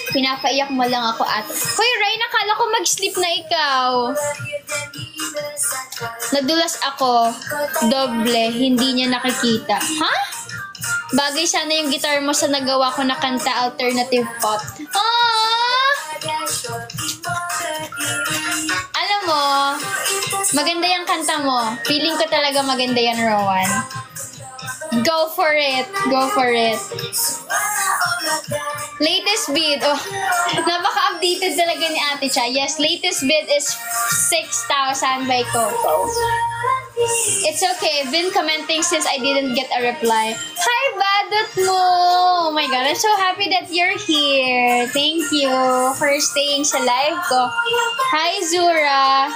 Pinapaiyak mo lang ako ate. Hoy, Ray, nakala ko mag-sleep na ikaw. Nadulas ako. Doble, hindi niya nakikita. Ha? Bagay sana yung guitar mo sa nagawa ko na kanta alternative pop. Alam mo, maganda yung kanta mo. Feeling ko talaga maganda yan, Rowan. Go for it. Go for it. Latest bid. Oh, napaka-updated talaga ni Ate Cha. Yes, latest bid is 6,000 by Coco. It's okay. Been commenting since I didn't get a reply. Hi, Badot mo! Oh my God, I'm so happy that you're here. Thank you for staying sa live ko. Hi, Zura.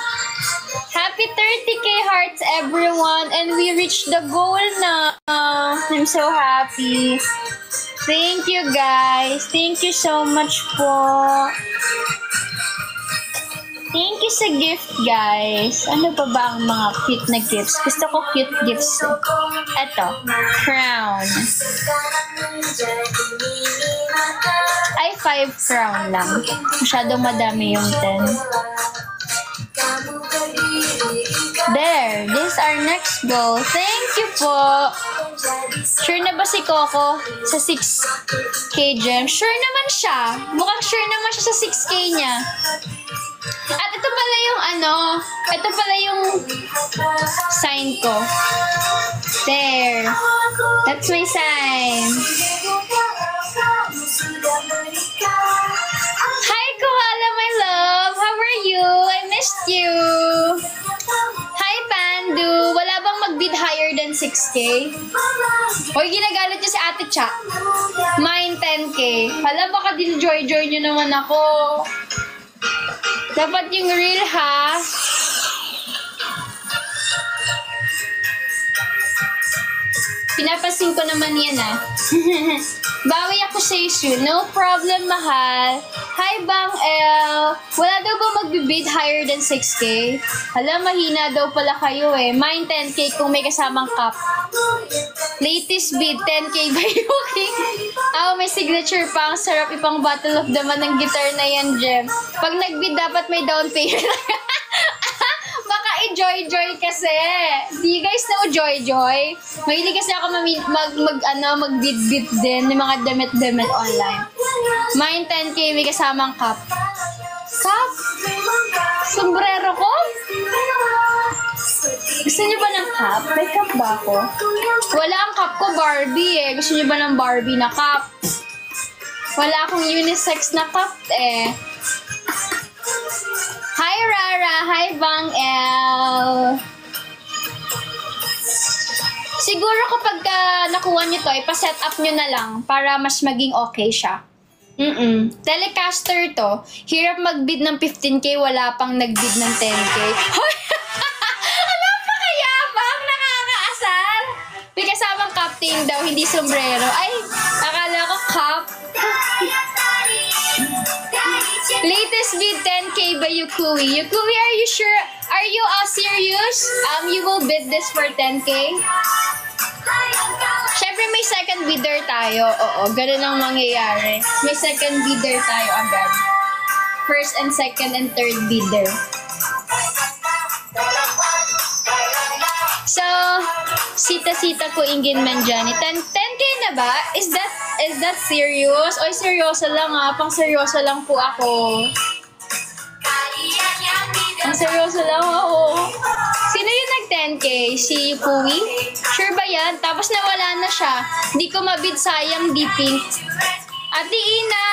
Happy 30K hearts, everyone. And we reached the goal na. I'm so happy. Thank you, guys. Thank you so much po. Thank you sa gift, guys. Ano pa ba ang mga cute na gifts? Gusto ko cute gifts. Eto, crown. Ay, 5 crown lang. Masyadong madami yung 10. There, this is our next goal. Thank you po. Sure na ba si Coco sa 6K gem? Sure naman siya. Mukhang sure naman siya sa 6K niya. At ito pala yung ito pala yung sign ko. There. That's my sign. Hi, Koala, my love. How are you? I missed you. Hi, Pandu. Wala bang mag-bid higher than 6K? Hoy, ginagalit niyo si Ate Cha. Mine 10K. Hala, baka din-joy-joy niyo naman ako. Dapat yung real, ha? Pinapasin ko naman yan, ah. Bawi ako sa issue. No problem, mahal. Hi, Bang L. Wala daw ba magbibid higher than 6K? Hala, mahina daw pala kayo eh. Mine 10K kung may kasamang cup. Latest bid, 10K ba yung may signature pa. Ang sarap ipang Battle of the Man ng guitar na yan, Jem. Pag nagbid, dapat may down payment. Baka i-joy-joy kasi. Do you guys know joy-joy? Mahilig kasi ako mag-bid-bid din ng mga damit-damit online. Mine 10K, may kasamang cup. Cup? Sombrero ko? Gusto niyo ba ng cup? May cup ba ako? Wala ang cup ko, Barbie eh. Gusto niyo ba ng Barbie na cup? Wala akong unisex na cup eh. Hi, Rara! Hi, Bang L! Siguro kapag nakuha nyo to, ipa-set up nyo na lang para mas maging okay siya. Telecaster to. Hirap mag-bid ng 15K, wala pang nag-bid ng 10K. Hoy! Ano pa kaya bang nakakaasar? May kasamang captain daw, hindi sombrero. Ay, akala ko cup. Latest bid 10K by Yukui. Yukui, are you sure? Are you serious? You will bid this for 10K? Syempre may second bidder tayo. Oo, ganun ang mangyayari. May second bidder tayo agad. First and second and third bidder. So, sita-sita ko ingin man dyan. 10K na ba? Is that serious? Oy, seryoso lang ah. Pang seryoso lang po ako. Pang seryoso lang ako. Sino yung nag-10K? Si Pui? Sure ba yan? Tapos nawala na siya. Di ko mabid, sayang, di pink. Ate Ina!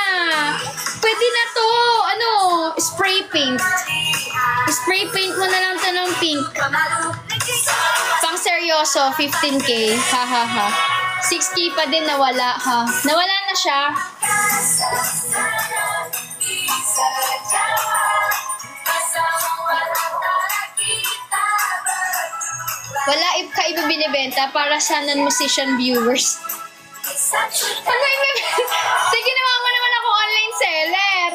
Pwede na to! Spray paint. Spray paint mo na lang to ng pink. Pang seryoso, 15K. Ha ha ha. 6K pa din nawala ha. Nawala na siya. Wala ka iba binibenta para sa non-musician viewers. Ano yung ginawa mo naman ako online seller.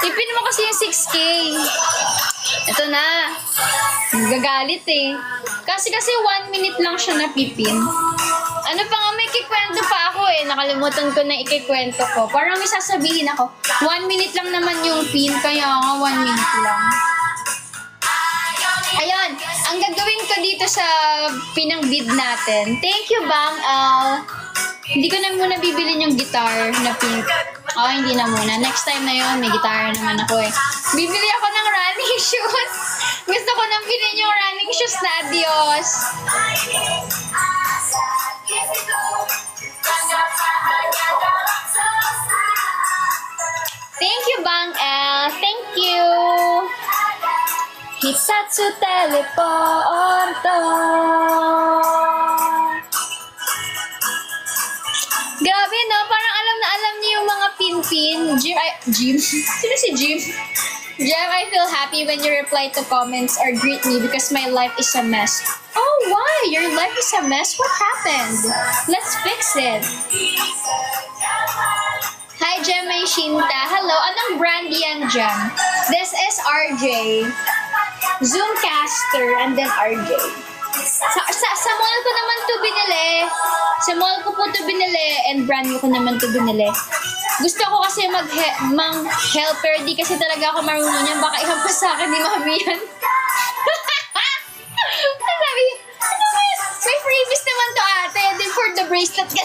Ipin mo kasi yung 6K. Ito na. Gagalit eh. Kasi 1 minute lang siya napipin. Ano pa nga, may ikikwento pa ako eh. Nakalimutan ko na ikikwento ko. Parang may sasabihin ako, 1 minute lang naman yung pin. Kaya nga 1 minute lang. Ayun, ang gagawin ko dito sa pinang bid natin. Thank you, Bang Al. Hindi ko na muna bibilin yung guitar na pink. Oh, hindi na muna. Next time na yun, may guitar naman ako eh. Bibili ako ng running shoes. Gusto ko nang bilhin yung running shoes na adios. Thank you, Bang L. Thank you. Hisatsu teleporto. Grabe, no? Parang alam na alam niyo yung mga pin-pin. Jim? Sino si Jim? Jeff, I feel happy when you reply to comments or greet me because my life is a mess. Oh, why? Your life is a mess? What happened? Let's fix it. Hi, Hi, Jem May Shinta. Hello, anong brand yan, Jem? This is RJ. Zoomcaster and then RJ. Sa mall ko naman to binili. Sa mall ko po to binili and brand new ko naman to binili. Gusto ko kasi mag-help pero di kasi talaga ako marunong yan. Baka ihampas sa akin ni Mami yan. Sabi, may freebies naman to ate. Then for the bracelet ka.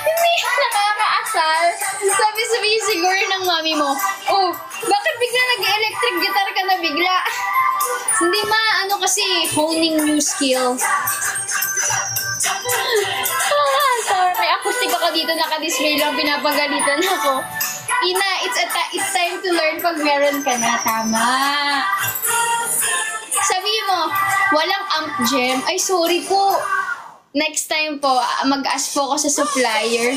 Hindi nakakaasar. Sabi siguro ng mami mo, oh, bakit bigla nag-electric guitar ka na bigla? Hindi ano kasi, honing new skill. Sorry, may acoustic ako dito, naka-display lang, pinapagalitan ako. Ina, it's time to learn pag meron ka na, tama. Sabihin mo, walang amp, Jem. Ay, sorry po. Next time po, mag-ask po ako sa supplier.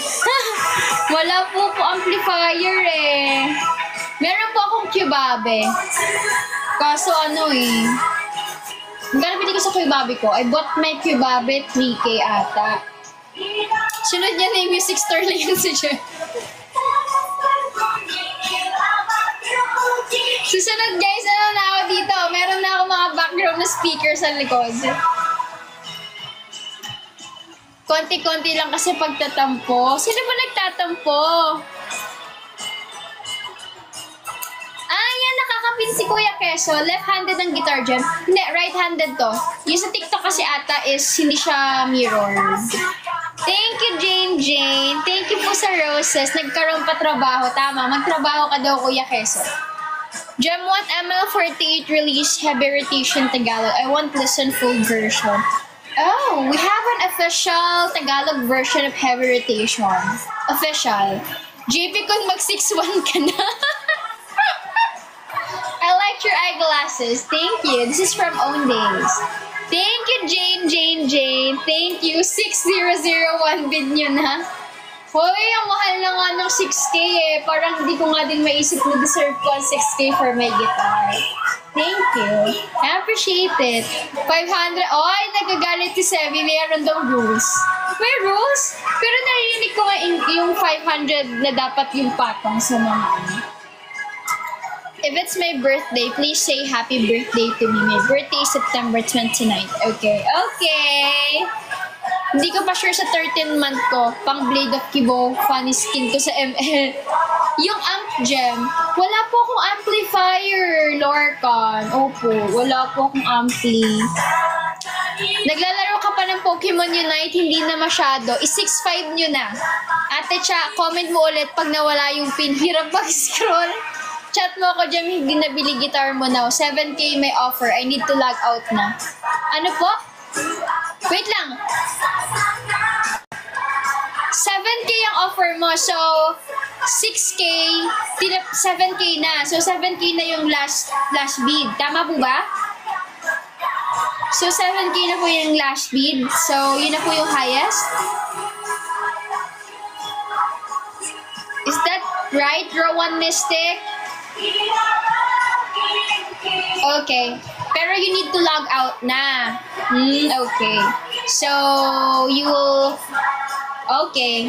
Wala po amplifier eh. Meron po akong Cubabe. Kaso magkano pili ko sa Cubabe ko? I bought my Cubabe 3K ata. Sunod niya na yung music store lang yun si Jem. Susunod guys, na ako dito? Meron na ako mga background na speaker sa likod. Konti-konti lang kasi pagtatampo. Sino ba nagtatampo? Yan, nakakapin si Kuya Keso. Left-handed ang guitar, Jem. Hindi, right-handed to. Yung sa TikTok kasi ata is hindi siya mirrored. Thank you, Jane. Thank you po sa roses. Nagkaroon pa trabaho. Tama, magtrabaho ka daw, Kuya Keso. Jem, what ML48 release Heavy Rotation Tagalog? I want listen full version. Oh, we have an official Tagalog version of Heavy Rotation. Official. JP, kung mag-6'1 ka na. I like your eyeglasses. Thank you. This is from Own Days. Thank you, Jane. Thank you. 6001 bid nyo na. Hoy, ang mahal na nga ng 6K eh. Parang hindi ko nga din maisip na deserve ko ang 6K for my guitar. Thank you. I appreciate it. 500. Ay, nagagalit si Sevi. Mayroon daw rules. May rules? Pero narinig ko nga yung 500 na dapat yung patong sa mga. If it's my birthday, please say happy birthday to me. My birthday is September 29th. Okay. Hindi ko pa sure sa 13th month ko. Pang Blade of Kibo, funny skin ko sa ML. Yung amp, Jem, wala po akong amplifier, Lorcan. Opo, wala po akong ampli. Naglalaro ka pa ng Pokemon Unite, hindi na masyado. I-6.5 nyo na. Ate Cha, comment mo ulit pag nawala yung pin. Hirap mag-scroll. Chat mo ako, Jem, hindi nabili guitar mo now. 7K may offer. I need to log out na. Ano po? Wait lang. 7K ang offer mo. So, 6K, 7K na. So, 7K na yung last bid. Tama po ba? So, 7K na po yung last bid. So, yun na po yung highest. Is that right, Rowan Mystic? Okay. Pero you need to log out na. Okay. So, you will... Okay.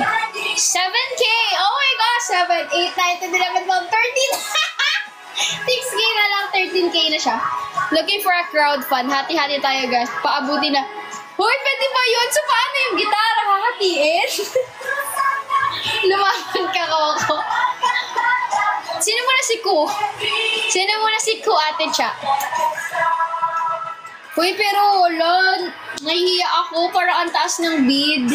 7K! Oh my gosh! 7, 8, 9, 10, 11, 12, 13! 6K na lang, 13K na siya. Looking for a crowd fund. Hati-hati tayo, guys. Paabuti na. Hoy, pwede ba yun? So, paano yung gitara? Hahatiin? Lumaban ka ako. Sino muna si Ku, Ate Cha? Hoy, pero wala. Nahihiya ako. Para ang taas ng bid.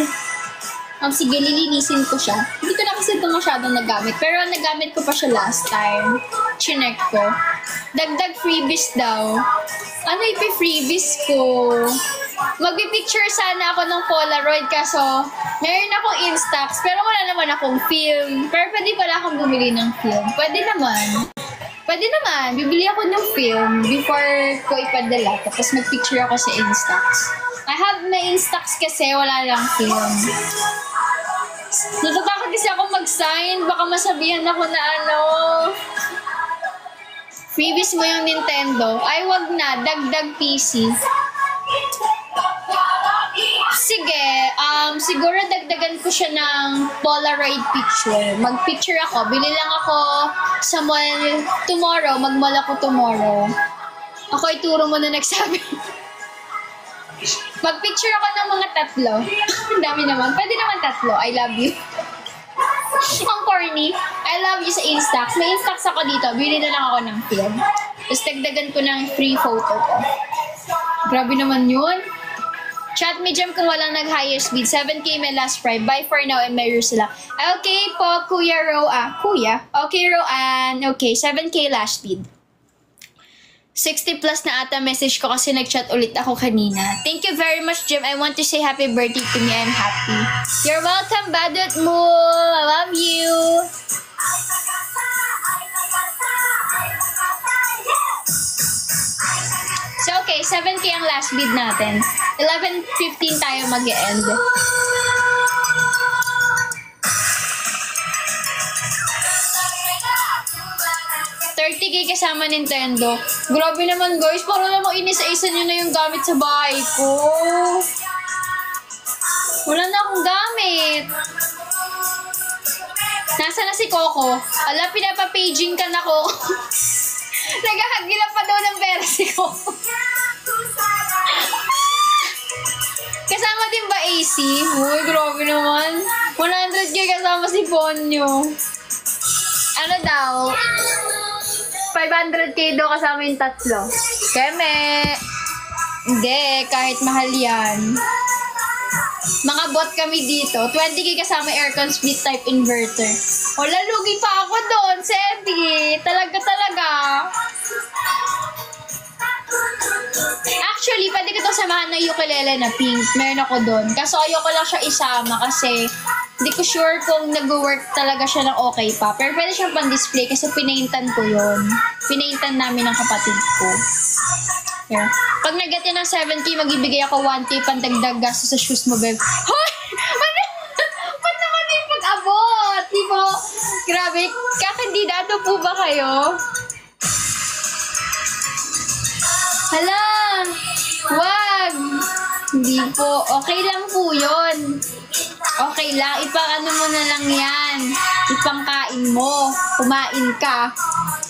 Sige, lilinisin ko siya. Hindi ko na kasi ito masyadong nagamit. Pero nagamit ko pa siya last time. Chinek ko. Dagdag freebies daw. Ano ipi-freebies ko? Magpipicture sana ako ng Polaroid kaso meron akong Instax pero wala naman akong film. Pero pwede pala akong bumili ng film. Pwede naman. Bibili ako ng film before ko ipadala. Tapos magpicture ako sa Instax. I have my Instax kasi wala lang film. Natatakot kasi ako mag-sign. Baka masabihan ako na freebies mo yung Nintendo. Ay, wag na. Dagdag PC. Sige. Siguro dagdagan ko siya ng Polaroid picture. Mag-picture ako. Bili lang ako sa mall tomorrow. Mag-mall ako tomorrow. Ako ituro mo na nagsabi. Mag-picture ako ng mga 3. Ang dami naman. Pwede naman 3. I love you. Ang corny. I love you sa Instax. May Instax ako dito. Bili na lang ako ng film. Tapos dagdagan ko ng free photo ko. Grabe naman yun. Chat me jam kung walang nag-higher speed. 7K may last price. Bye for now and may sila. Okay po, Kuya Ro. Kuya? Okay, Roan. Okay, 7K last speed. 60 plus na ata message ko kasi nag-chat ulit ako kanina. Thank you very much, Jim. I want to say happy birthday to me. I'm happy. You're welcome, Badut Mo. I love you. So, okay. 7K ang last bid natin. 11:15 tayo mag-e-end. $30K kasama Nintendo. Grabe naman guys, parang namang inisa-isa nyo na yung gamit sa bahay ko. Wala na akong gamit. Nasaan na si Coco? Ala, pinapapaging ka na ko. Naghahagila pa daw ng pera si Coco. Kasama din ba AC? Uy, grabe naman. 100K kasama si Ponyo. Ano daw? 500K daw kasama yung 3. Keme! Hindi, kahit mahal yan. Mga bot kami dito. 20K kasama aircon split type inverter. Wala, lugi pa ako doon, Sebi. Talaga. Actually, pwede ko itong samahan ng ukulele na pink. Meron ako doon. Kaso ayoko lang siya isama kasi hindi ko sure kung nag-work talaga siya ng okay pa. Pero pwede siyang pan-display kasi pinaintan ko yun. Pinaintan namin ng kapatid ko. Here. Pag nag-get yun ng 7K, magbibigay ako 1K pandagdag gasto sa shoes mo, babe. Hoy! Ba't naman yung pag-abot? Diba? Grabe. Kakandidato po ba kayo? Hala! Wag! Hindi po. Okay lang po yun. Okay lang. Ipang-ano mo na lang yan. Ipangkain mo. Kumain ka.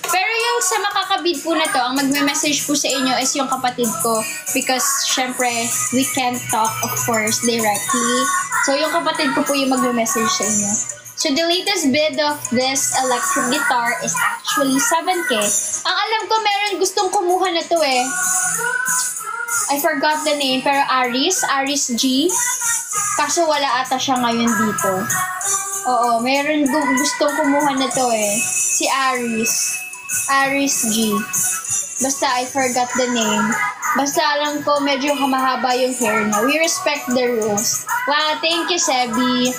Pero yung sa makakabid po na to, ang magme-message po sa inyo is yung kapatid ko. Because, syempre, we can't talk, of course, directly. So, yung kapatid ko po yung magme-message sa inyo. So, the latest bid of this electric guitar is actually 7K. Ang alam ko, meron gustong kumuha na to eh. I forgot the name, pero Aris G. Kaso wala ata siya ngayon dito. Oo, meron gustong kumuha na to eh. Si Aris G. Basta I forgot the name. Basta alam ko medyo mahaba yung hair niya. We respect the rules. Wow, thank you, Sebi.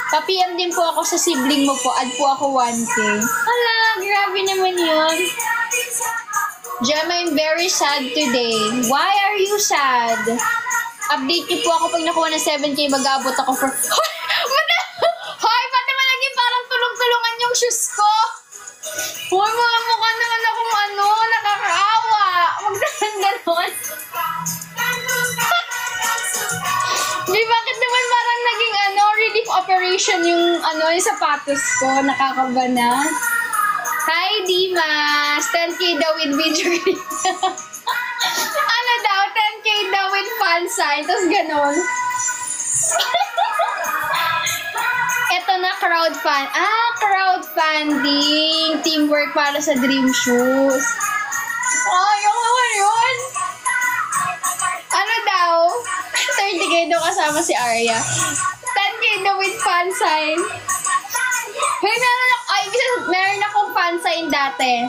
Pa-PM din po ako sa sibling mo po. Add po ako 1K. Hala, grabe naman yun. Gemma, I'm very sad today. Why are you sad? Update niyo po ako pag nakuha ng 7K, mag-aabot ako for... Hoy, ba't naman naging parang tulong-tulungan yung shoes ko? Hoy, mga mukha naman akong nakakaawa. Magdahan ganon. Di, bakit naman parang naging relief operation yung yung sapatos ko? Nakakaba na. Hi, Dimas! 10K daw with video clip. Ano daw? 10K daw with fan sign. Tapos ganon. Ito na, crowdfunding. Teamwork para sa Dream Shoes. Yung naman yun. Ano daw? 30K daw kasama si Arya. 10K daw with fan sign. Hey, meron akong fan sign dati.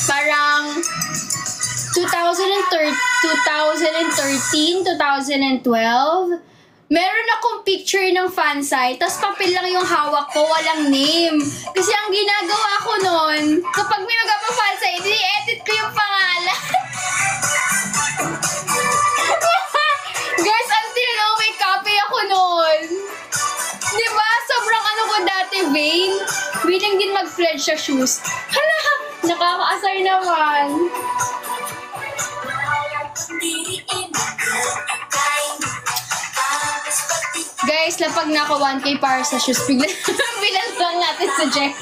Parang 2013, 2012. Meron akong picture ng fan sign, tapos papel lang yung hawak ko, walang name. Kasi ang ginagawa ko noon, kapag may magpapa-fan sign, i-edit ko yung pangalan. Guys, until now, may copy ako noon. Diba? Sobrang ko dati, vain. Willing din mag-pledge sa shoes. Hala, nakaka-asar naman. na pag naka 1K para sa shoes, bigla bilan lang natin sa Jeff.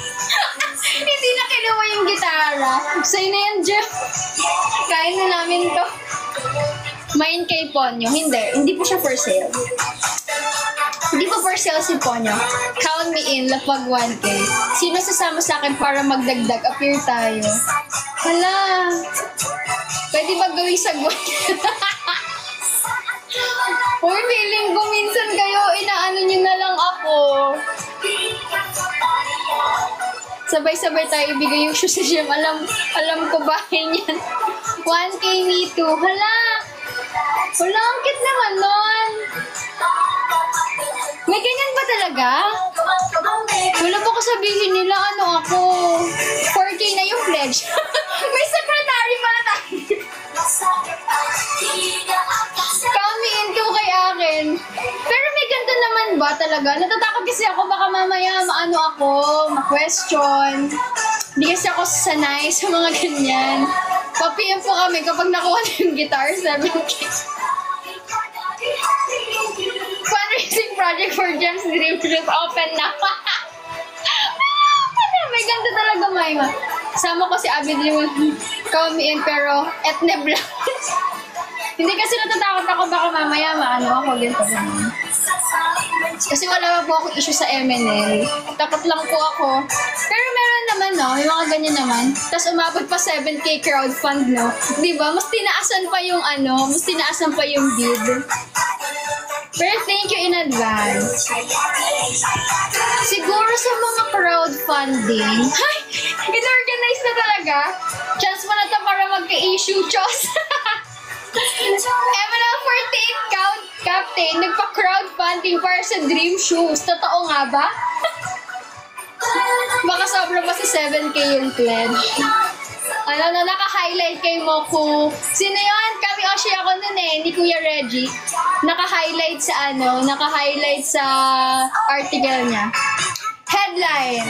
Hindi na kinuha yung gitara. Sa'yo na yan, Jeff. Kain na namin to. Main kay Ponyo. Hindi po siya for sale. Hindi po for sale si Ponyo. Count me in, lapag 1K. Sino sasama sa akin para magdagdag? Appear tayo. Hala. Pwede ba gawing sagwan? Uy, feeling ko minsan kayo, inaano nyo na lang ako. Sabay-sabay tayo ibigay yung shoes sa gym. Alam ko bahay niyan. 1K me too. Hala! Wala, ang cute naman nun. May ganyan ba talaga? Wala ba ko sabihin nila ano ako? 4K na yung pledge. May secretary pala tayo. Count me in 2 kay akin. Pero may ganito naman ba talaga? Natatakot kasi ako baka mamaya maano ako, ma-question. Hindi kasi ako sanay sa mga ganyan. Papiyan po kami kapag nakuha na yung guitar, 7K. Fundraising project for Gems Dream Shoes open na. May ganito talaga, Mayma. Sama ko si Abby Dream. Count me in pero etne blank. Hindi kasi natatakot ako baka mamaya maano ako ganito. Kasi wala pa po akong issue sa MNL. Takot lang po ako. Pero meron naman, no? May mga ganyan naman. Tapos umabot pa 7K crowdfund, no? Diba? Mas tinaasan pa yung bid. Pero thank you in advance. Siguro sa mga crowdfunding. Ay! Inorganize na talaga. Chance mo na to para magka-issue, Chos. MNL 48 Captain, nagpa-crowdfunding para sa Dream Shoes. Totoo nga ba? Baka sobra pa sa 7K yung pledge. Naka-highlight kay Moku. Sino yun? Kami Oshi ako nun ni Kuya Reggie. Naka-highlight sa article niya. Headline,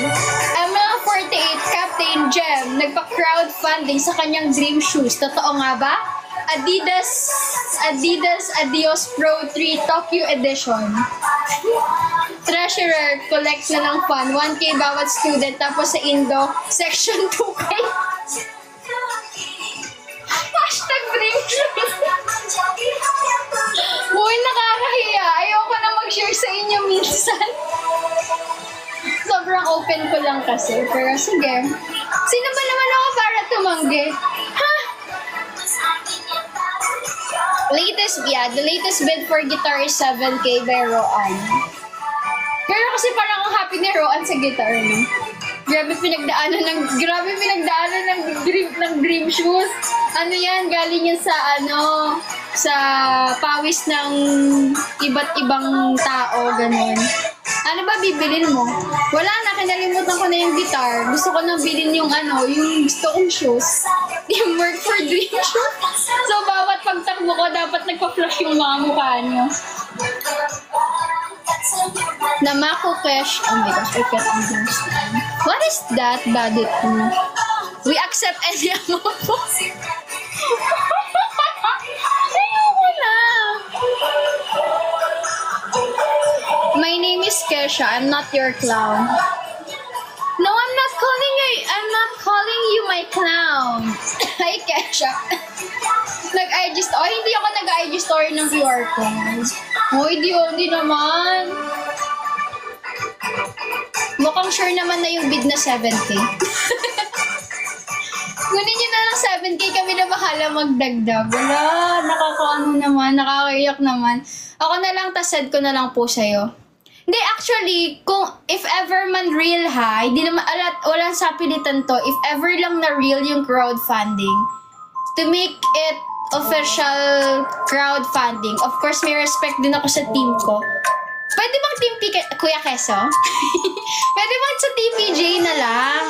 MNL 48 Captain Gem nagpa-crowdfunding sa kanyang Dream Shoes. Totoo nga ba? Adidas Adios Pro 3 Tokyo Edition. Treasurer, collect na ng fund. 1K bawat student. Tapos sa Indo, section 2K. Hashtag Dream Shoes. Uy, nakakahiya. Ayoko na mag-share sa inyo minsan. Sobrang open ko lang kasi. Pero sige. Sino ba naman ako para tumanggi? Ha? The latest bid for guitar is 7K by Roan. Pero kasi parang ang happy ni Roan sa guitar, no? Grabe pinagdaanan ng Dream Shoes. Ano yan, galing yan sa pawis ng iba't ibang tao, ganun. Ano ba bibilin mo? Wala na, kinalimutan ko na yung guitar. Gusto ko nang bilhin yung yung gusto kong shoes. Teamwork for Dream Shoes. So, bawat pagtakbo ko, dapat nagpa-flash yung mga mukha niyo. Namako Cash. Oh my gosh, I can't understand. What is that, Badit? We accept any amount po. Ayoko na. My name is Kesha. I'm not your clown. No, I'm not calling you my clown. Hi, Kesha. Nag-IG story. Hindi ako nag-IG story ng QR code. Hindi naman. Mukhang sure naman na yung bid na 7K. Kunin nyo na lang 7K, kami na bahala magdagdag. Wala, nakakaiyak naman. Ako na lang, tasad ko na lang po sa'yo. Hindi, actually, if ever man real hindi naman, walang sapilitan to, if ever lang na real yung crowdfunding, to make it official crowdfunding, of course, may respect din ako sa team ko. Pwede bang team Kuya Keso? Pwede bang sa TPJ na lang?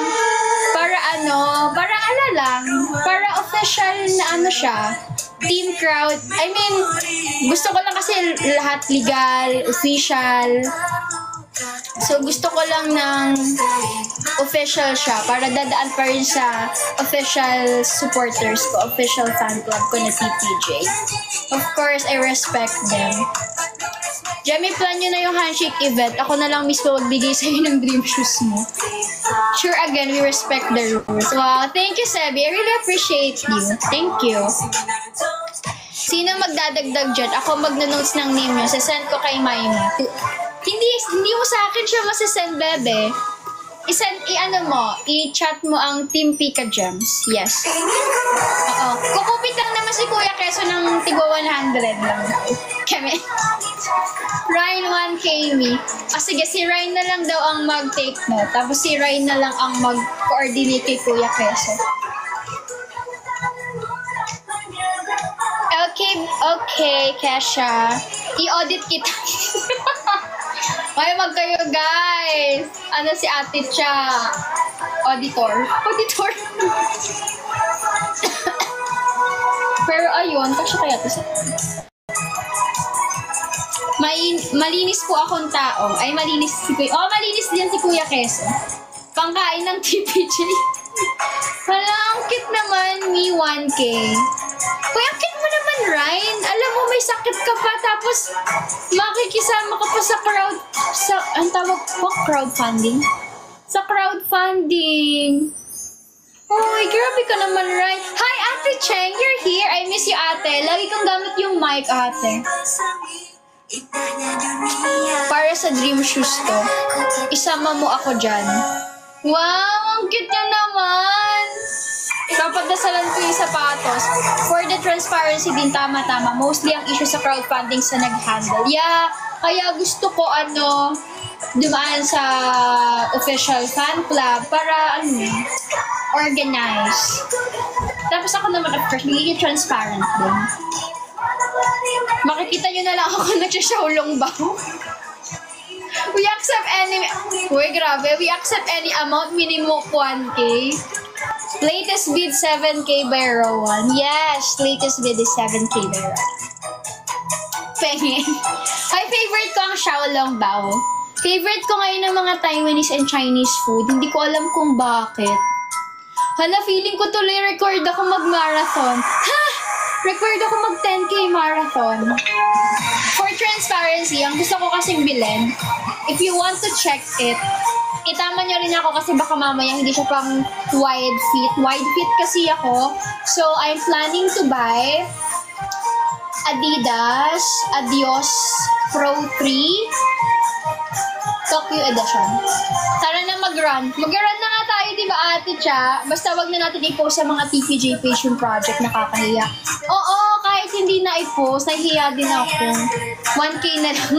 Para official na siya. Team crowd. I mean, gusto ko lang kasi lahat legal, official. So, gusto ko lang ng official siya para dadaan pa rin sa official supporters ko, official fan club ko na TPJ. Of course, I respect them. Jemmy, plan nyo na yung handshake event. Ako na lang mismo magbigay sa'yo ng dream shoes mo. Sure, again, we respect the rules. Wow, thank you, Sebi. I really appreciate you. Thank you. Sino magdadagdag dyan? Ako magna-notes ng name nyo. Sasend ko kay Maymay. Hindi mo sa akin siya masasend, bebe. I-chat mo ang Team Pika Gems. Yes. Oo. Kukupit lang naman si Kuya Keso ng tigwa 100 lang. Kami. Ryan 1K me. Sige, si Ryan na lang daw ang mag-take note. Tapos si Ryan na lang ang mag-coordinate kay Kuya Keso. Okay, Kesha. I-audit kita. Ay, magkayo, guys. Ano si Ate Cha? Auditor. Pero ayun, kasi kaya to sa... Malinis po akong tao. Ay, malinis si Kuya. Oh, malinis din si Kuya Keso. Pangkain ng TPJ. Hala, ang cute naman, me 1K. Kuya, ang cute mo naman, Ryan. Alam mo, may sakit ka pa, tapos makikisama ka pa sa ang tawag po, crowdfunding? Sa crowdfunding. Uy, grabe ka naman, Ryan. Hi, Ate Cheng, you're here. I miss you, ate. Lagi kang gamit yung mic, ate. Para sa dream shoes to. Isama mo ako dyan. Wow, ang cute niya naman. Dapat dasalan ko yung sapatos. For the transparency din, tama-tama. Mostly ang issue sa crowdfunding sa nag-handle. Yeah, kaya gusto ko dumaan sa official fan club para organize. Tapos ako naman, of course, magiging transparent din. Makikita nyo na lang ako nagsashowlong ba? We accept any... Uy, grabe. We accept any amount, minimum 1K. Latest bid 7K by Rowan. Yes, latest bid is 7K by Rowan. Pengen. Ay, favorite ko ang Xiaolong Bao. Favorite ko ngayon ng mga Taiwanese and Chinese food. Hindi ko alam kung bakit. Hala, feeling ko tuloy record ako mag-marathon. Ha! Record ako mag-10K marathon. For transparency, ang gusto ko kasing bilhin, if you want to check it, itama nyo rin ako kasi baka mamaya hindi siya pang wide fit. Wide fit kasi ako. So, I'm planning to buy Adidas Adios Pro 3 Tokyo Edition. Tara na mag-run. Mag-run na nga tayo, di ba, Ate Cha? Basta wag na natin i-post sa mga TPJ page yung project, nakakahiya. Oo, kahit hindi na i-post, nahihiya din ako. 1K na lang.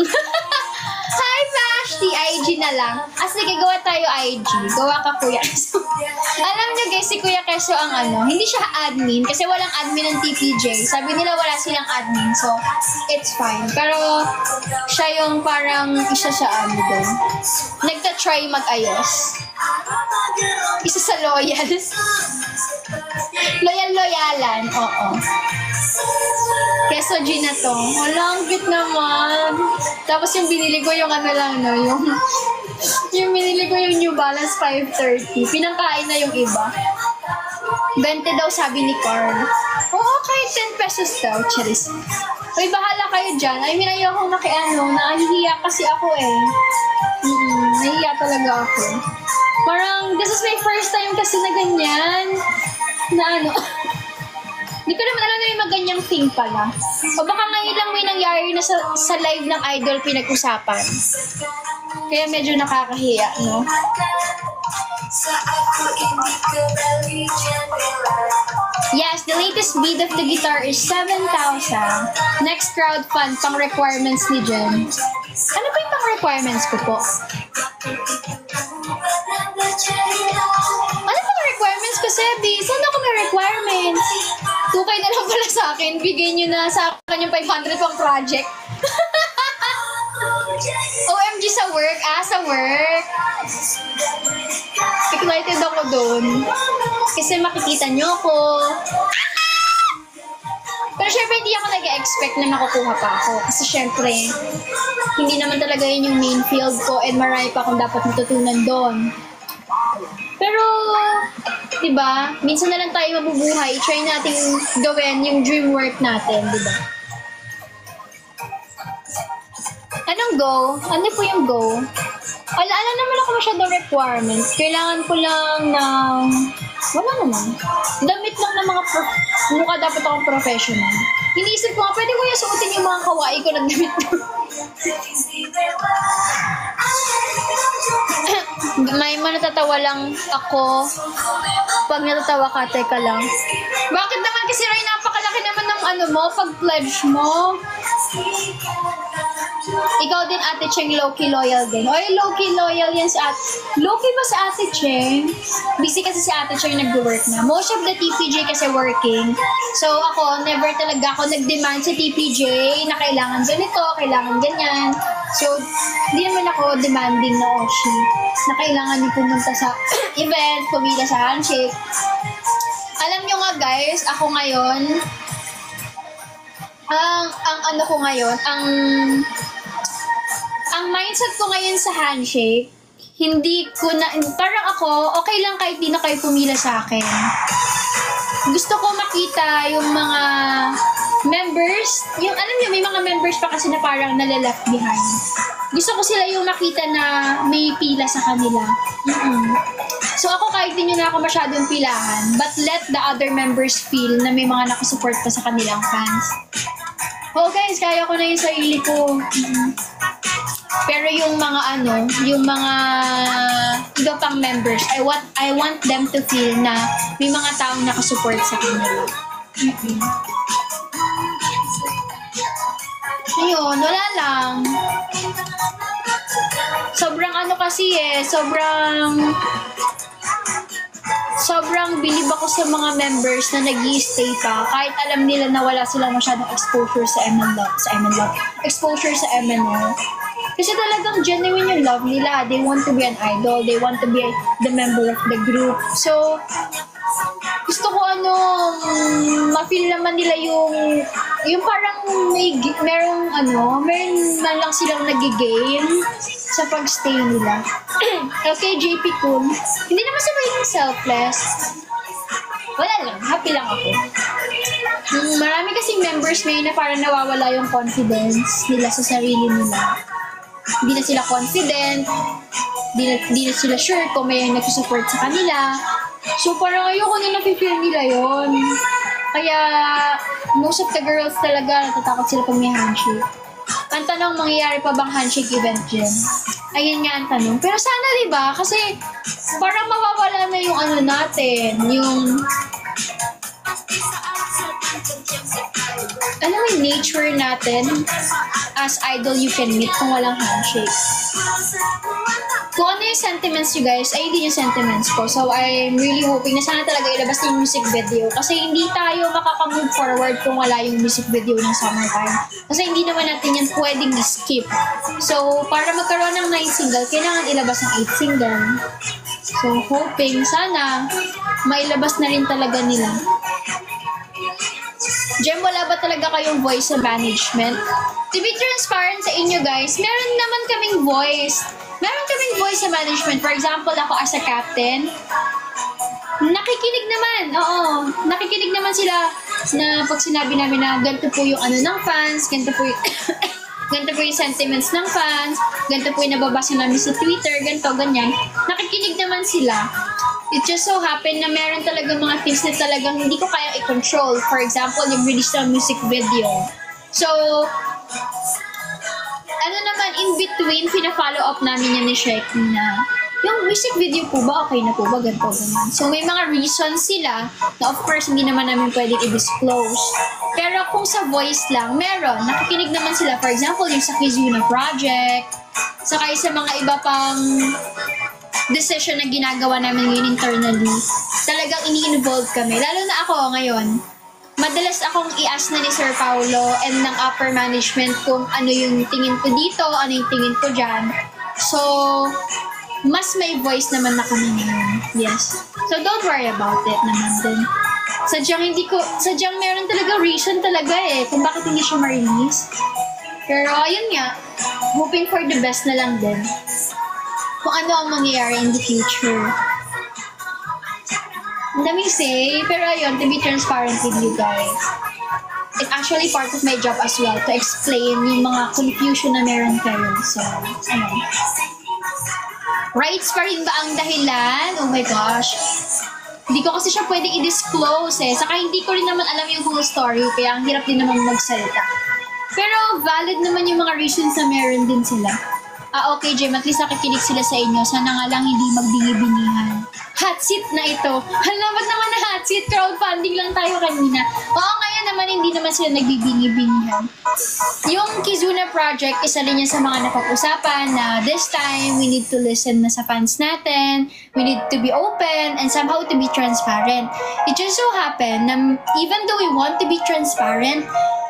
Hi, Vashti! IG na lang. Sige, gawa tayo IG. Gawa ka, Kuya Keso. Alam niyo, guys, si Kuya Keso ang hindi siya admin kasi walang admin ng TPJ. Sabi nila wala silang admin, so it's fine. Pero siya yung parang isa sa doon. Nagta-try mag-ayos. Isa sa loyals. Loyal-loyalan, oo. Keso G na to. Wala, ang cute naman. Tapos yung binili ko yung yung binili ko yung New Balance 530. Pinangkain na yung iba. 20 daw sabi ni Carl. Oo, kahit 10 pesos daw. Charis. Uy, bahala kayo dyan. I mean, ayokong nahihiya kasi ako eh. Nahihiya talaga ako. Parang, this is my first time kasi na ganyan. Hindi ko naman alam na may maganyang thing pala. O baka ngayon lang may nangyari na sa live ng Idol pinag-usapan. Kaya medyo nakakahiya, no? Yes, the latest bid of the guitar is 7,000. Next crowdfund, pang requirements ni Jen. Ano ba yung pang requirements ko po? Ano pang requirements ko, Sebi? Saan ako may requirements? 2K na lang pala sa akin. Bigay nyo na sa akin yung 500 pang project. OMG sa work? Sa work. Excited ako doon. Kasi makikita nyo ako. Pero syempre hindi ako nag-expect na makukuha pa ako. Kasi syempre, hindi naman talaga yun yung main field ko and marami pa akong dapat matutunan doon. Pero, diba, minsan na lang tayo mabubuhay. Try natin gawin yung dream work natin, diba? Ano go? Ano po yung go? Ala naman ako masyadong requirements. Kailangan ko lang ng... Wala naman. Damit lang ng mga mukha dapat akong professional. Iniisip ko nga, pwede ko yung suotin yung mga kawaii ko ng damit ko. May natatawa lang ako. Pag natatawa ka, teka lang. Bakit naman kasi Ray, napakalaki naman ng ano mo, pag-pledge mo. Ikaw din, Ate Cheng, low-key loyal din. Oy, low-key loyal yan sa Ate... Low-key ba sa Ate Cheng? Busy kasi si Ate Cheng nag-work na. Most of the TPJ kasi working. So ako, never talaga ako nag-demand sa TPJ na kailangan ganito, kailangan ganyan. So, hindi naman ako demanding na Oshi na kailangan yung pumunta sa event, pumila sa handshake. Alam nyo nga guys, ako ngayon, ang ano ko ngayon, ang mindset ko ngayon sa handshake, hindi ko na, parang ako, okay lang kahit di na kayo pumila sa akin. Gusto ko makita yung mga members, yung alam niyo, may mga members pa kasi na parang naleleft behind. Gusto ko sila yung makita na may pila sa kanila. So ako kahit di nyo na ako masyadong pilahan, but let the other members feel na may mga nakasupport pa sa kanilang fans. Oh guys, kaya ko na yung sarili ko. Pero yung mga ano, yung mga iba pang members, I want them to feel na may mga taong nakasupport sa kanila. Ayun, wala lang. Sobrang ano kasi sobrang bilib ako sa mga members na nag-i-stay pa kahit alam nila na wala silang masyadong exposure sa exposure sa MNO. Kasi talagang genuine yung love nila. They want to be an idol. They want to be the member of the group. So, gusto ko ma-feel naman nila yung parang meron man lang silang nag-gain sa pag-stay nila. Okay, JP Kun. Hindi naman sa magiging selfless. Wala lang, happy lang ako. Marami kasing members ngayon na parang nawawala yung confidence nila sa sarili nila. Hindi na sila confident, hindi na sila sure kung may nagsusupport sa kanila. So parang ayoko na napipil nila yon. Kaya most of the girls talaga natatakot sila pag may handshake. Ang tanong, mangyayari pa bang handshake event dyan? Ayun nga ang tanong. Pero sana diba? Kasi parang mawawala na yung ano natin, yung ano yung nature natin as idol you can meet kung walang handshake. Kung ano yung sentiments you guys, ay hindi yung sentiments ko. So I'm really hoping na sana talaga ilabas na yung music video. Kasi hindi tayo makaka-move forward kung wala yung music video ng Summertime. Kasi hindi naman natin yan pwedeng skip. So para magkaroon ng 9 single, kailangan ilabas ng 8 single. So hoping sana mailabas na rin talaga nila. Jem, wala ba talaga kayong voice sa management? To be transparent sa inyo guys, meron naman kaming voice. Meron kaming voice sa management. For example, ako as a captain, nakikinig naman. Oo, nakikinig naman sila na pag sinabi namin na ganito po yung ano ng fans, ganito po yung, ganito po yung sentiments ng fans, ganito po yung nababasa namin sa Twitter, ganito, ganyan. Nakikinig naman sila. It just so happened na meron talagang mga things na talagang hindi ko kaya i-control. For example, yung release ng music video. So, ano naman, in between, pina-follow up namin yan ni Sheki na yung music video po ba, okay na po ba, ganito, ganyan. So, may mga reasons sila na of course, hindi naman namin pwedeng i-disclose. Pero kung sa voice lang, meron. Nakikinig naman sila. For example, yung sa Kizuna Project, saka sa mga iba pang decision na ginagawa namin ngayon internally, talagang ini-involve kami. Lalo na ako ngayon, madalas akong i-ask na ni Sir Paulo and ng upper management kung ano yung tingin ko dito, ano yung tingin ko dyan. So, mas may voice naman na kami ngayon. Yes. So, don't worry about it naman din. Sadyang meron talaga reason talaga kung bakit hindi siya ma-release. Pero, ayun nga, hoping for the best na lang din. Kung ano ang mangyayari in the future. Ang daming say, pero ayun, to be transparent with you guys. it's actually part of my job as well to explain yung mga confusion na meron kayo. So, ano. Rights pa rin ba ang dahilan? Oh my gosh. Hindi ko kasi siya pwedeng i-disclose eh. Saka hindi ko rin naman alam yung whole story, kaya ang hirap din naman magsalita. Pero valid naman yung mga reasons na meron din sila. Okay, Jem, at least nakikinig sila sa inyo. Sana nga lang hindi magbingi-binihan. Hot seat na ito. Halamat naman na hot seat. Crowdfunding lang tayo kanina. Oo, ngayon naman hindi naman sila nagbibingi-binihan. Yung Kizuna project, isa rin yan sa mga napag-usapan na this time, we need to listen na sa fans natin. We need to be open and somehow to be transparent. It just so happened na even though we want to be transparent,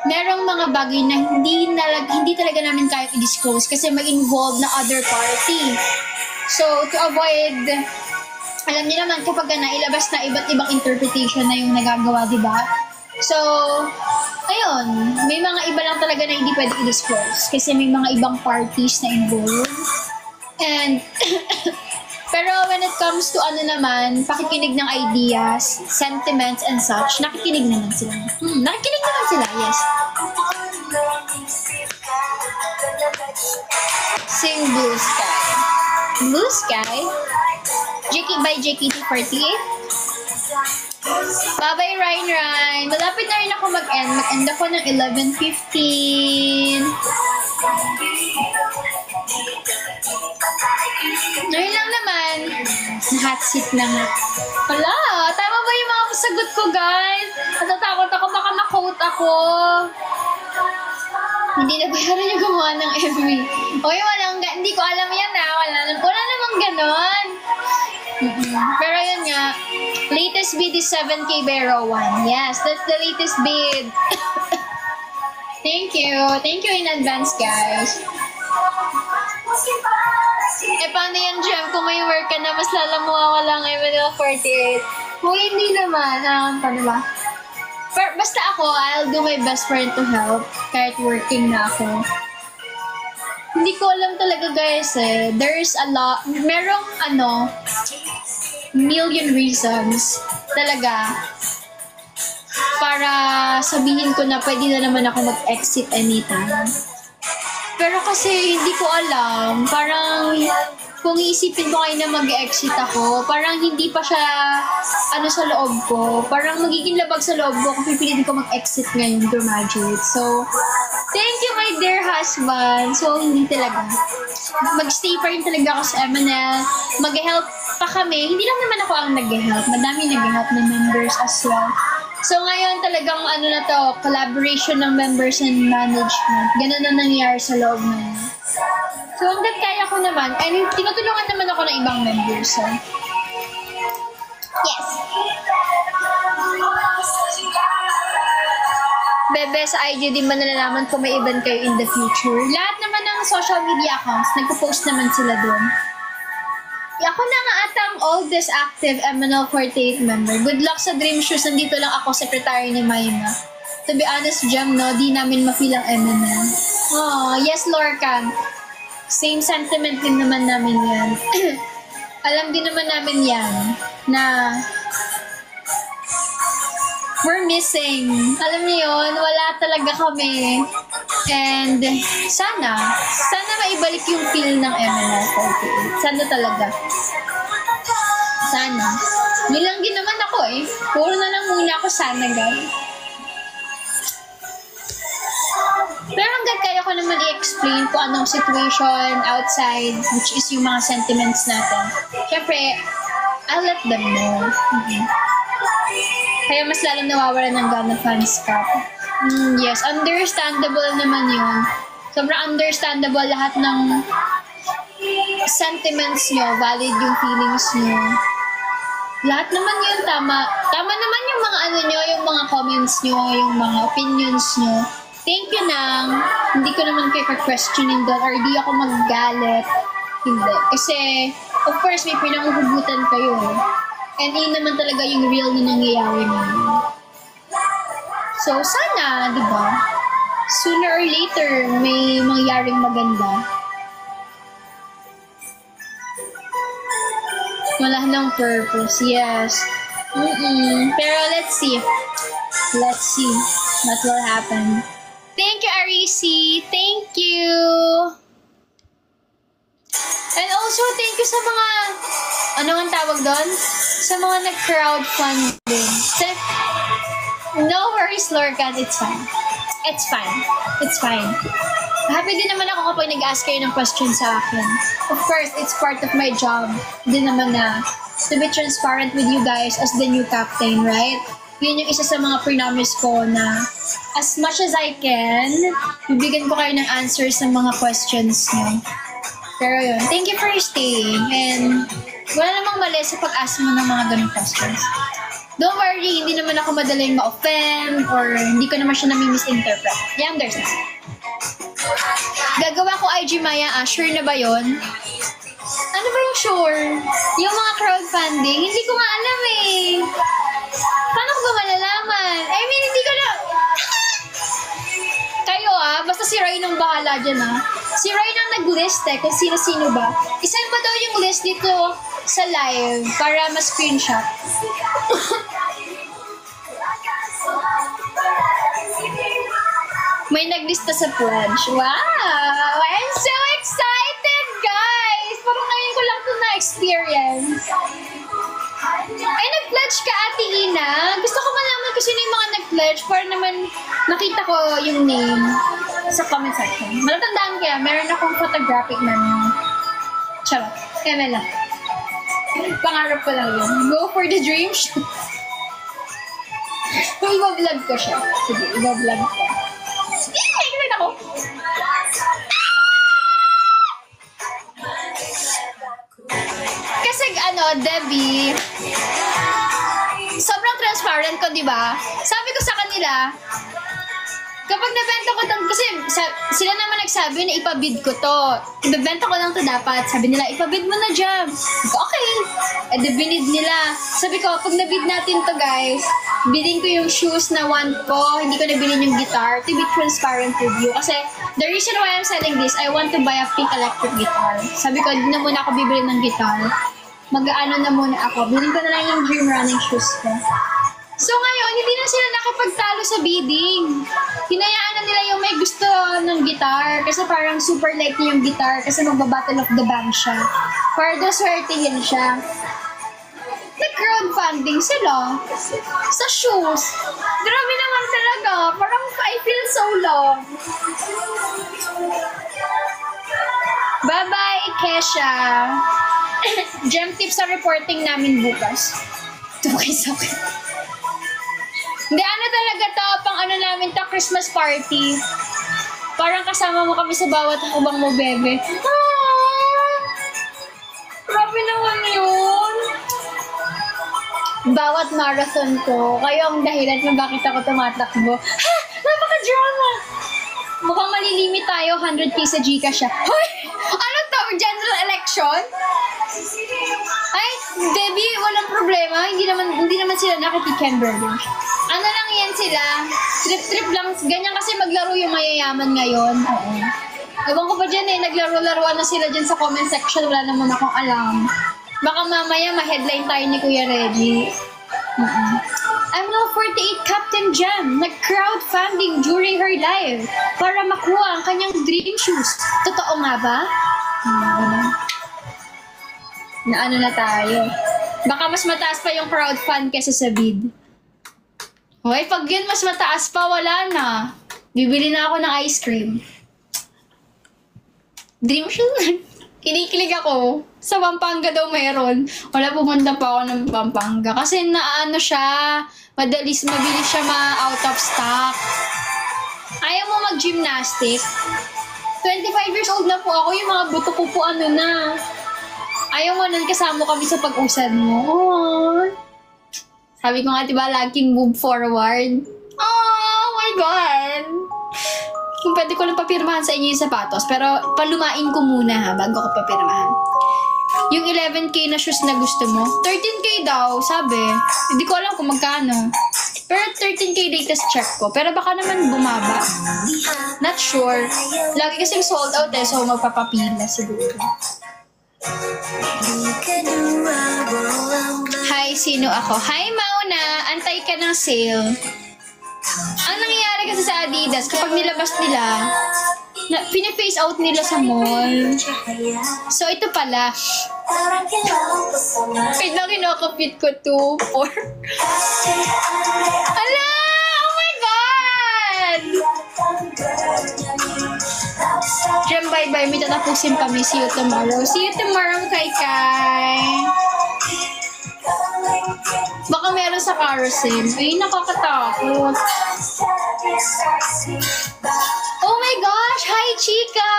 merong mga bagay na hindi talaga namin kaya i-disclose kasi may involved na other party. So, to avoid, alam niyo naman kapag nailabas na iba't ibang interpretation na yung nagagawa, di ba? So, ayun, may mga iba lang talaga na hindi pwede i-disclose kasi may mga ibang parties na involved. And, pero when it comes to ano naman, pakikinig ng ideas, sentiments, and such, nakikinig naman sila. Nakikinig naman sila, yes. Sing Blue Sky. Blue Sky? By JKT48. Bye-bye, Ryan. Malapit na rin ako mag-end. Mag-end ako ng 11:15. Ngayon lang naman. Hot seat na nga. Wala. Tama ba yung mga sagot ko, guys? Natatakot ako. Baka ma-quote ako. Hindi na bayaran yung gumawa ng MV. Okay, hindi ko alam yan na. Wala namang ganon. Pero yun nga, latest bid is 7K by Rowan. Yes, that's the latest bid. Thank you. Thank you in advance, guys. Paano yan, Jem? Kung may work ka na, mas lalamuha ka lang MNL 48. Kung hindi naman, paano ba? Pero basta ako, I'll do my best for it to help. Kahit working na ako. Hindi ko alam talaga, guys, eh. There's a lot, merong, million reasons talaga para sabihin ko na pwede na naman ako mag-exit anytime. Pero kasi hindi ko alam, parang kung iisipin ko kayo na mag-exit ako, parang hindi pa siya sa loob ko. Parang magiging labag sa loob ko kung pipilitin ko mag-exit ngayon, graduate. So, thank you, my dear husband. So, hindi talaga. Mag-stay pa rin talaga ako sa MNL. Mag-help pa kami. Hindi lang naman ako ang nag-help. Madami nag-help na members as well. So, ngayon talagang collaboration ng members and management. Ganun na nangyayari sa loob na yun. So, hanggang kaya ko naman. And tinutulungan naman ako ng ibang members. So, yes. Bebe, sa IG din ba nalalaman kung may event kayo in the future? Lahat naman ng social media accounts, nagpo-post naman sila doon. Ako na nga atang oldest active MNL48 member. Good luck sa Dream Shoes. Nandito lang ako, secretary ni Mayna. To be honest, Jem, no, di namin ma-feel ang MNL. Oh, yes, Lorcan. Same sentiment din naman namin yan. Alam din naman namin yan na we're missing. Alam niyo yun, wala talaga kami. And sana maibalik yung feel ng MNL48. Sana talaga. Sana. Yun lang din naman ako eh. Puro na lang muna ako sana, guys. Pero hanggang kaya ko naman i-explain kung anong situation outside, which is yung mga sentiments natin. Siyempre, I'll let them know. Kaya mas lalong nawawala ng gana fans ka. Yes, understandable naman yun. Sobrang understandable lahat ng sentiments nyo, valid yung feelings nyo. Lahat naman yun, tama. Tama naman yung mga yung mga comments nyo, yung mga opinions nyo. Thank you nang hindi ko naman kayo questioning doon or di ako magagalit. Hindi. Kasi, of course, may pinanghuhugutan kayo. And yun naman talaga yung real na nangyayari naman. So, sana, di ba? Sooner or later, may mangyaring maganda. Wala nang purpose, yes. Pero let's see. That will happen. Thank you, Arisi. Thank you. And also, thank you sa mga, ano ang tawag doon? Sa mga nag-crowdfunding. No worries, Lorcan. It's fine. It's fine. It's fine. Happy din naman ako kapag nag-ask kayo ng question sa akin. Of course, it's part of my job din naman na to be transparent with you guys as the new captain, right? Yun yung isa sa mga pre-promise ko na as much as I can, bibigyan ko kayo ng answers sa mga questions niyo. Pero yun, thank you for staying. And wala namang mali sa pag-ask mo ng mga ganong questions. Don't worry, hindi naman ako madaling ma-offend or hindi ko naman siya nami-misinterpret. You understand? Gagawa ko IG Maya, sure na ba yun? Ano ba yung sure? Yung mga crowdfunding, hindi ko nga alam eh. Paano ko ba malalaman? I mean, hindi ko na... Kayo basta si Ray nang bahala dyan Si Ray nang nag-list kung sino-sino ba. Isend ba daw yung list dito sa live para ma-screenshot? May naglista sa pledge. Wow! I'm so excited, guys! Parang ngayon ko lang ito na-experience. Ay, nag-pledge ka, Ate Ina. Gusto ko malaman kung sino yung mga nag-pledge para naman nakita ko yung name sa comment section. Malatandaan kaya, meron akong photographic memory. Charot. Kaya na lang. Pangarap ko lang yun. Go for the dream shoot. Iba-vlog ko siya. Sige, iba-vlog ko. Excited ako. Kasi Debbie, sobrang transparent ko, di ba? Sabi ko sa kanila, kapag nabenta ko to, kasi sila naman nagsabi na ipabid ko to. Ibebenta ko lang to dapat. Sabi nila, ipabid mo na dyan. Okay. E de binid nila. Sabi ko, pag nabid natin to guys, bilhin ko yung shoes na want ko. Hindi ko na bilhin yung guitar. To be transparent with you. Kasi the reason why I'm selling this, I want to buy a pink electric guitar. Sabi ko, hindi na muna ako bibili ng guitar. Mag-ano na muna ako. Bilhin ko na lang yung dream running shoes ko. So ngayon, hindi na sila nakipagtalo sa bidding. Hinayaan na nila yung may gusto ng guitar kasi parang super light niya yung guitar kasi magbabattle of the band siya. Para daw swertihin siya. Nag-crowdfunding sila sa shoes. Grabe naman talaga. Parang I feel so loved. Bye-bye, Kesha. Gem tips sa reporting namin bukas. Tukay sa akin. Hindi, ano talaga to, pang ano namin to, Christmas party. Parang kasama mo kami sa bawat kubang mo, bebe. Grabe naman yun. Bawat marathon ko, kayo ang dahilan kung bakit ako tumatakbo. Ha! Napaka-drama! Mukhang malilimit tayo, 100k sa Gcash siya. Hoy! Ano to? General election? Ay, Debbie, walang problema. Hindi naman sila nakikikemberger. Ano lang yan sila? Trip-trip lang. Ganyan kasi maglaro yung mayayaman ngayon. Oo. Ewan ko pa dyan naglaro-laruan na sila dyan sa comment section. Wala naman akong alam. Baka mamaya ma-headline tayo ni Kuya Reggie. I'm now 48 Captain Jam. Nag-crowdfunding during her live para makuha ang kanyang dream shoes. Totoo nga ba? Na ano na tayo. Baka mas mataas pa yung crowdfund kesa sa bid. Okay, pag yun mas mataas pa, wala na. Bibili na ako ng ice cream. Dream shoes. Kinikilig ako. Sa Pampanga daw mayroon. Wala, pumunta pa ako ng Pampanga. Kasi naano siya, mabilis siya ma-out of stock. Ayaw mo mag-gymnastic? 25 years old na po ako. Yung mga buto ko po ano na. Ayaw mo nun kasama kami sa pag-usad mo. Aww. Sabi ko nga, diba, laging move forward. Oh my God! Kung pwede ko lang papirmahan sa inyo yung sapatos, pero palumain ko muna bago ko papirmahan. Yung 11k na shoes na gusto mo, 13k daw, sabi. Hindi ko alam kung magkano. Pero 13k latest check ko. Pero baka naman bumaba. Not sure. Lagi kasing sold out so magpapapila siguro. Hi, sino ako? Hi, Mauna! Antay ka ng sale. Ang nangyayari kasi sa Adidas, kapag nilabas nila, pina-face out nila sa mall. So, ito pala. Kaya na kinakapit ko 2, 4. Ala! Oh my God! Jem, bye-bye. May tatapusin kami. See you tomorrow. See you tomorrow, Kai. Baka meron sa carousel. Ay, nakakatakot. Oh my gosh! Hi, Chika!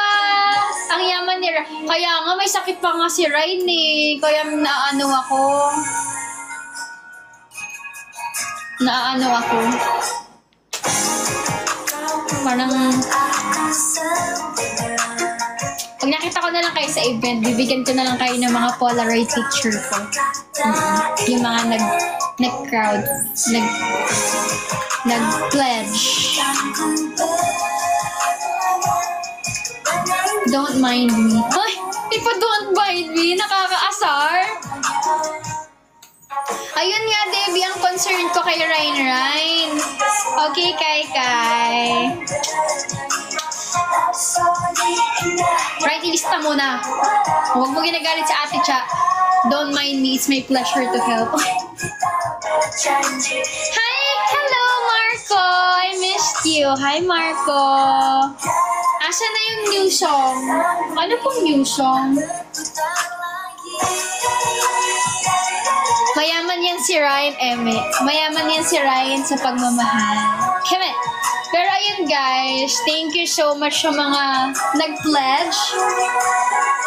Ang yaman ni Ryan. Kaya nga, may sakit pa nga si Ryan eh. Kaya naano ako. Parang... Pag nakita ko na lang kayo sa event, bibigyan ko na lang kayo ng mga Polaroid picture ko. Yung mga nag-crowd, nag-pledge. Don't mind me. Ay! Ipa don't mind me! Nakakaasar! Ayun nga, Debbie, ang concern ko kay Ryan. Okay, Kai. Right, ilista mo na. Huwag mo ginagalit sa ate Cha. Don't mind me, it's my pleasure to help. Hi! Hello, Marco! I missed you. Hi, Marco! Asa na yung new song? Ano pong new song? Mayaman yan si Ryan, Eme. Mayaman yan si Ryan sa pagmamahal. Keme. Pero ayun guys, thank you so much sa mga nag-pledge.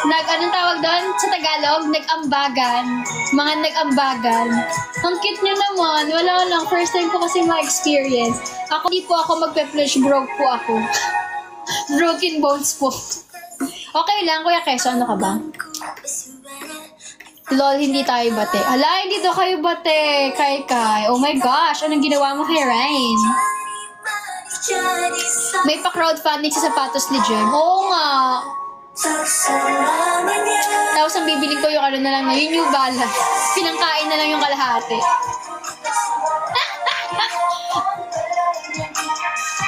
Anong tawag doon? Sa Tagalog, nag-ambagan. Mga nag-ambagan. Ang cute nyo naman. Wala lang. First time ko kasi ma-experience. Ako, di po ako magpe-pledge. Broke po ako. Broken bones po. Okay lang, Kuya Keso. Ano ka ba? Lol, hindi tayo bate. Ala, hindi daw kayo bate. Kai. Oh my gosh, anong ginawa mo kay Ryan? May pa-crowdfunding sa sapatos ni Jem. Oo nga. Tapos ang bibiling ko yung ano na lang, yung New Balance. Pinangkain na lang yung kalahati.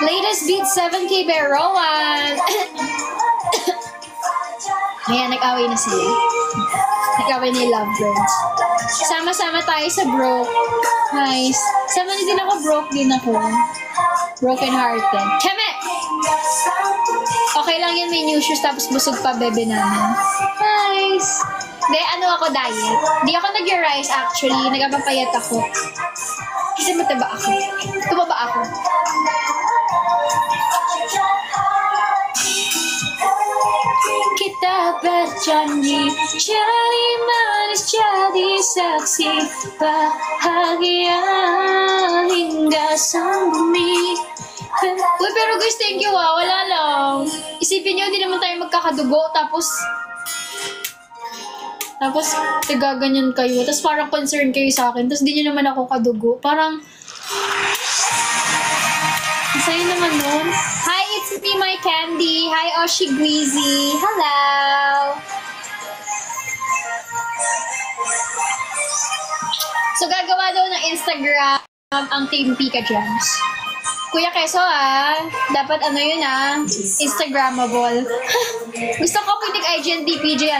Latest beat, 7K by Rowan. Ayan, nag-away na sila. Nag-away na yung lovebirds. Sama-sama tayo sa broke. Nice. Sama din ako, broke din ako. Broken hearted. Keme! Okay lang yan, may new shoes tapos busog pa bebe namin. Nice! Hindi, ako diet. Hindi ako nag-rise actually. Nagpapayat ako. Kasi mataba ako. Tumaba ako. Kita berjanji jadi manis, jadi saksi bahagia hingga sang bumi. Uy, pero guys, thank you wala lang. Isipin nyo, hindi naman tayo magkakadugo, tapos tagaganyan kayo, tapos parang concern kayo sa akin, tapos di nyo naman ako kadugo. Parang, sa'yo naman nun. Hi, it's me, my candy. Hi, Oshi Greasy. Hello. So, gagawa daw ng Instagram ang Team Pika Gems. Kuya Keso dapat yun Instagrammable. Gusto ko pag nag-IG DPJ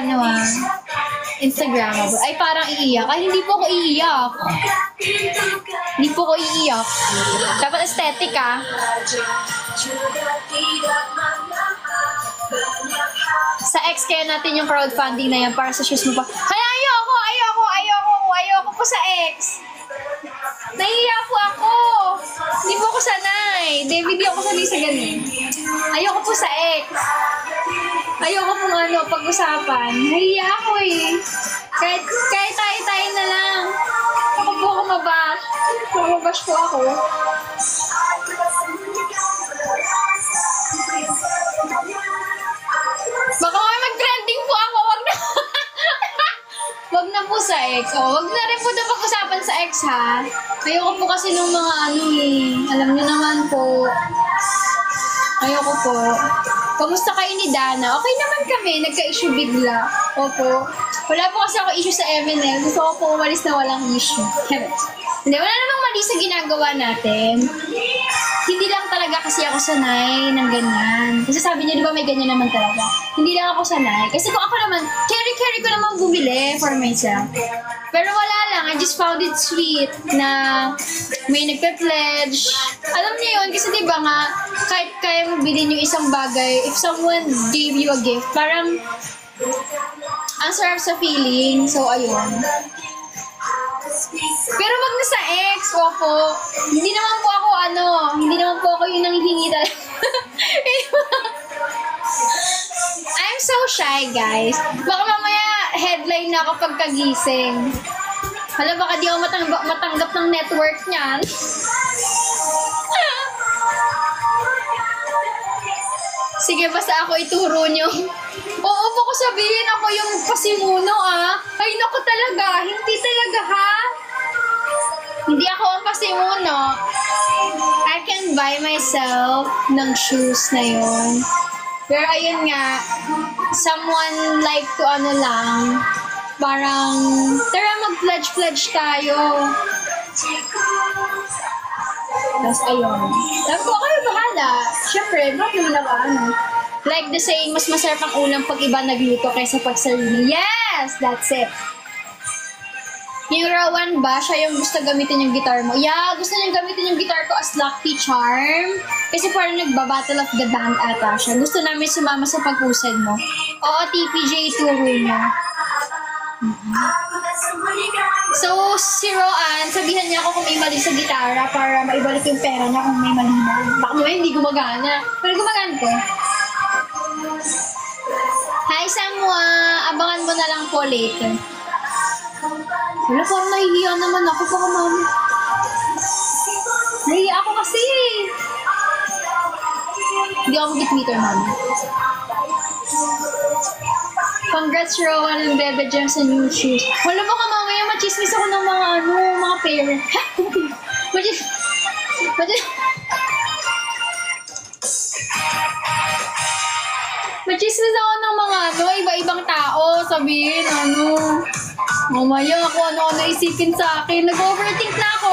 Instagrammable. Ay, parang iiyak. Ay, hindi po ko iiyak. Hindi po ko iiyak. Dapat aesthetic Sa X kaya natin yung crowdfunding na yan para sa shoes mo pa. Ay, ayoko po sa X. Nahiya po ako. Hindi po ako sanay. David, di ako sanay sa ganun. Ayoko po sa X. Ayoko po pag-usapan. Nahiya ako Kahit tayo na lang. Ako po ako mabash. Mabash po ako. Baka mag-trending po ako. Wag na po sa X. Wag na rin po na pag-usapan sa X, Ayoko po kasi nung mga alam niyo naman po. Ayoko po. Kamusta kayo ni Dana? Okay naman kami. Nagka-issue bigla. Opo. Wala po kasi ako issue sa MNL. Gusto ko po umalis na walang issue. Hindi, wala namang mali sa ginagawa natin. hindi lang talaga kasi ako sanay ng ganyan. Kasi sabi niya, di ba may ganyan naman talaga. Hindi lang ako sanay. Kasi kung ako naman, carry ko naman bumili for myself. Pero wala lang, I just found it sweet na may nagpe-pledge. Alam niyo yun, kasi di ba nga, kahit kaya mo bilhin yung isang bagay, if someone gave you a gift, parang ang sarap sa feeling. So, ayun. Pero wag na sa ex, opo. Hindi naman po ako yung nanghihingi talaga. I'm so shy, guys. Baka mamaya headline na ako pagkagising. Hala, baka di ako matanggap ng network niyan. Sige, basta ako ituro nyo. Oo, baka sabihin ako yung pasimuno, ah. Ay, naku talaga. Hindi talaga, ha? Hindi ako ang pasimuno. I can buy myself ng shoes na yun. Pero ayun nga, someone like to lang, parang, tara mag-pledge tayo. Tapos ayun. Tapos kayo bahala. Siyempre, bakit naman ako Like the saying, mas masarap ang ulam pag iba nagluto kaysa pag sarili. Yes! That's it. Yung Rowan ba, siya yung gusto gamitin yung guitar mo? Yeah, gusto niyang gamitin yung guitar ko as Lucky Charm. Kasi parang nagba-battle of the band ata siya. Gusto namin sumama sa pag-usad mo. Oo, TPJ, turo niya. So, si Roan, sabihan niya ako kung may mali sa gitara para maibalik yung pera niya kung may mali na. Baka mo hindi gumagana. Pero gumagana ko. Hi, Samwa! Abangan mo na lang po later. Wala, parang nahihiya naman ako. Baka mami. Nahihiya ako kasi. Hindi ako mag-Twitter, mami. Congrats, Rowan and Bebe Jem sa new shoes. Wala, baka mamaya machismis ako ng mga parents. Machismis ako ng mga iba-ibang tao. Sabihin, mamaya ako ano isipin sa akin. Nag-overthink na ako.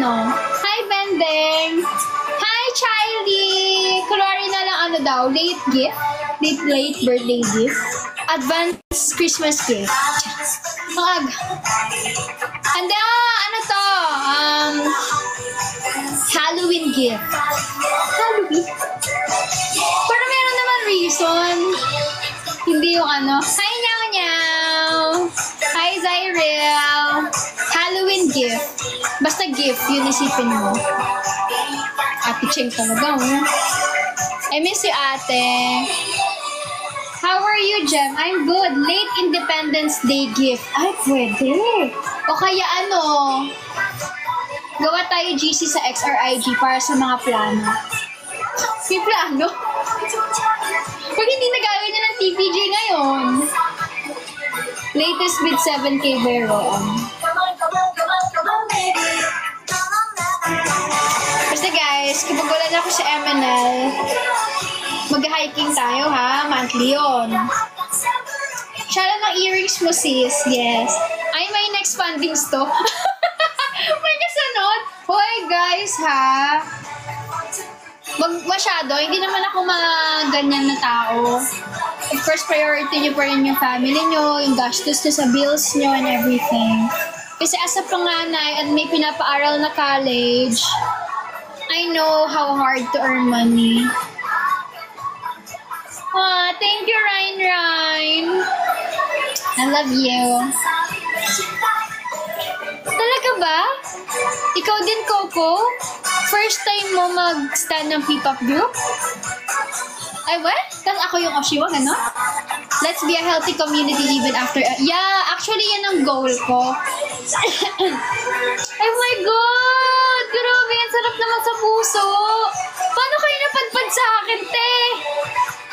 Hi, Bendeng! Hi, Chiley! Kunwari na lang late gift? Late birthday gift? Advance Christmas gift. Ang and Halloween gift. Halloween? Pero meron naman reason. Hindi yung Hi, Nyaw Nyaw! Hi, Zyril! Halloween gift. Basta gift, yun isipin mo. Ate Cheng talaga, I miss you, ate. How are you, Jem? I'm good. Late Independence Day gift. Ay, pwede. O kaya gawa tayo GC sa XRIG para sa mga plano. May plano? Pag hindi nagagawin niya ng TPG ngayon. Latest bid 7K Vero. Basta guys, kapag wala na ako sa MNL, mag-hiking tayo ha, monthly yun. Tsara ng earrings mo sis, yes. Ay, may next fundings to. May kasunod. Hoy guys ha. Wag masyado, hindi naman ako ganyan na tao. Of course, priority nyo pa rin yung family nyo, yung gastos nyo sa bills nyo and everything. Kasi as a panganay at may pinapaaral na college, I know how hard to earn money. Thank you, Ryan. I love you. Talaga ba? Ikaw din, Coco? First time mo mag-stand ng P-pop group? Ay, what? Tapos ako yung Oshiwa, gano'n? Let's be a healthy community even after... Yeah, actually, yan ang goal ko. Oh my God! Grabe, ang sarap naman sa puso. Paano kayo napadpad sa akin, te?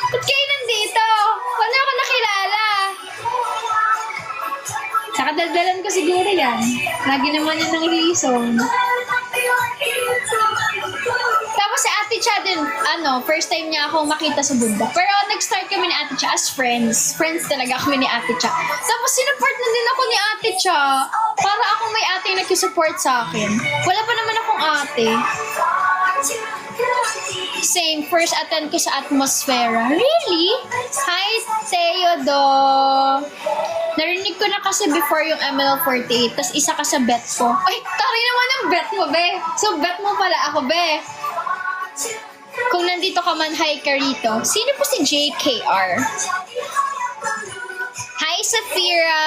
Ba't kayo nandito? Paano ako nakilala? Saka daldalan ko siguro yan. Lagi naman yan ng reason. Tapos si Ate Chad yun, first time niya ako makita sa bundok. Pero nag-start kami ni Ate Cha as friends. Friends talaga kami ni Ate Cha. Tapos sinuport na din ako ni Ate Cha. Para ako may ate nag-support sa akin. Wala pa naman akong ate. Same, first attend ko sa Atmosfera. Really? Hi, Theodo. Narinig ko na kasi before yung ML48, tas isa ka sa bet ko. Ay, tari naman ang bet mo, be. So, bet mo pala ako, be. Kung nandito ka man, hi ka rito. Sino po si JKR? Hi, Safira.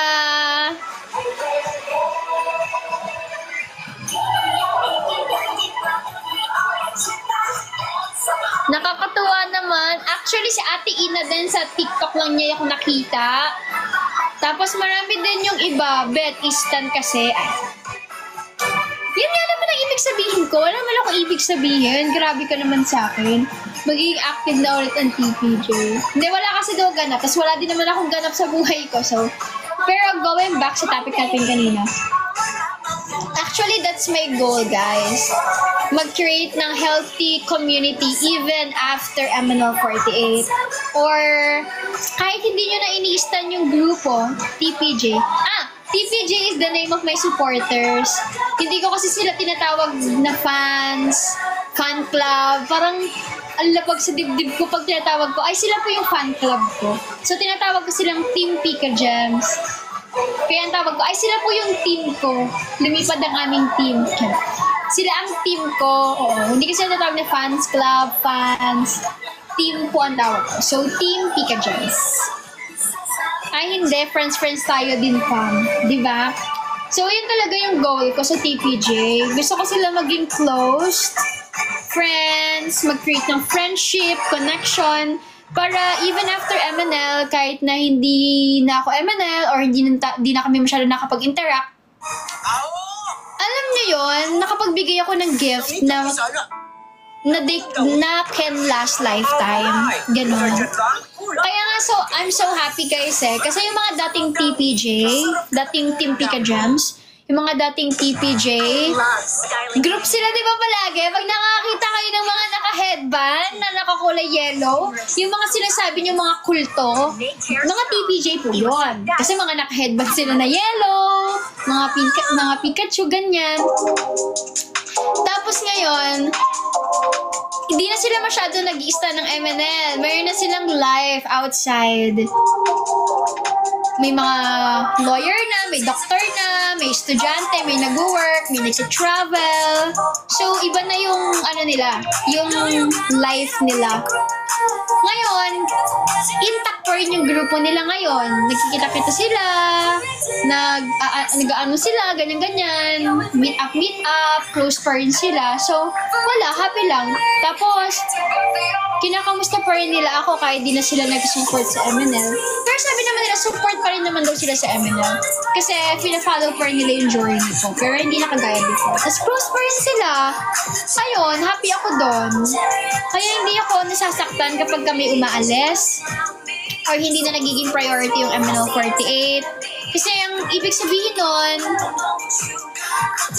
Nakakatuwa naman. Actually, si Ate Ina din sa TikTok lang niya ako nakita. Tapos marami din yung iba. Bet Easton kasi. Ay. Yun nga naman ang ibig sabihin ko. Wala naman ako ibig sabihin. Grabe ka naman sa akin. Magiging active na ulit ang TPJ. Hindi, wala kasi daw ganap. Tapos wala din naman akong ganap sa buhay ko. So, pero going back sa topic natin kanina. Actually, that's my goal, guys. Mag-create ng healthy community even after MNL48. Or kahit hindi nyo na iniistan yung grupo, TPJ. TPJ is the name of my supporters. Hindi ko kasi sila tinatawag na fans, fan club. Parang ang lapag sa dibdib ko pag tinatawag ko, ay sila po yung fan club ko. So tinatawag ko silang Team Pika Gems. Kaya ang tawag ko, ay sila po yung team ko. Lumipad ang aming team. Sila ang team ko. Oo. Hindi kasi natawag na fans club, fans. Team po ang tawag ko. So, Team Pika Gems. Ay, hindi. Friends tayo din, fam. Diba? So, yun talaga yung goal ko sa TPJ. Gusto ko sila maging close, friends, mag-create ng friendship, connection, para even after MNL, kahit na hindi na ako MNL or hindi na kami masyado nakapag-interact, alam niyo yun, nakapagbigay ako ng gift na can last lifetime. Ganon. Kaya nga, so, I'm so happy guys kasi yung mga dating TPJ, dating Team Pika Gems, yung mga dating TPJ, group sila, di ba palagi? Pag nakakita kayo ng mga naka-headband na nakakulay yellow, yung mga sinasabi niyo mga kulto, mga TPJ po yun. Kasi mga naka-headband sila na yellow, mga Pikachu, ganyan. Tapos ngayon, hindi na sila masyado nag-i-sta ng MNL. Mayroon na silang life outside. May mga lawyer na, may doctor na, may estudyante, may nag-work, may nag-travel. So, iba na yung, yung life nila. Ngayon, intact pa rin yung grupo nila ngayon. Nagkikita-kita sila, nag-ano sila, ganyan-ganyan, meet up, close pa rin sila. So, wala, happy lang. Tapos, kinakamusta pa rin nila ako kahit di na sila nag-support sa MNL. Pero sabi naman nila, support pa rin naman daw sila sa MNL. Kasi, pina-follow pa rin nila yung journey ko. Pero hindi na kagaya before. Tapos, close pa rin sila. Ayun, happy ako doon. Kaya hindi ako nasasaktan kapag kami umaalis. Or hindi na nagiging priority yung MNL48. Kasi ang ibig sabihin nun,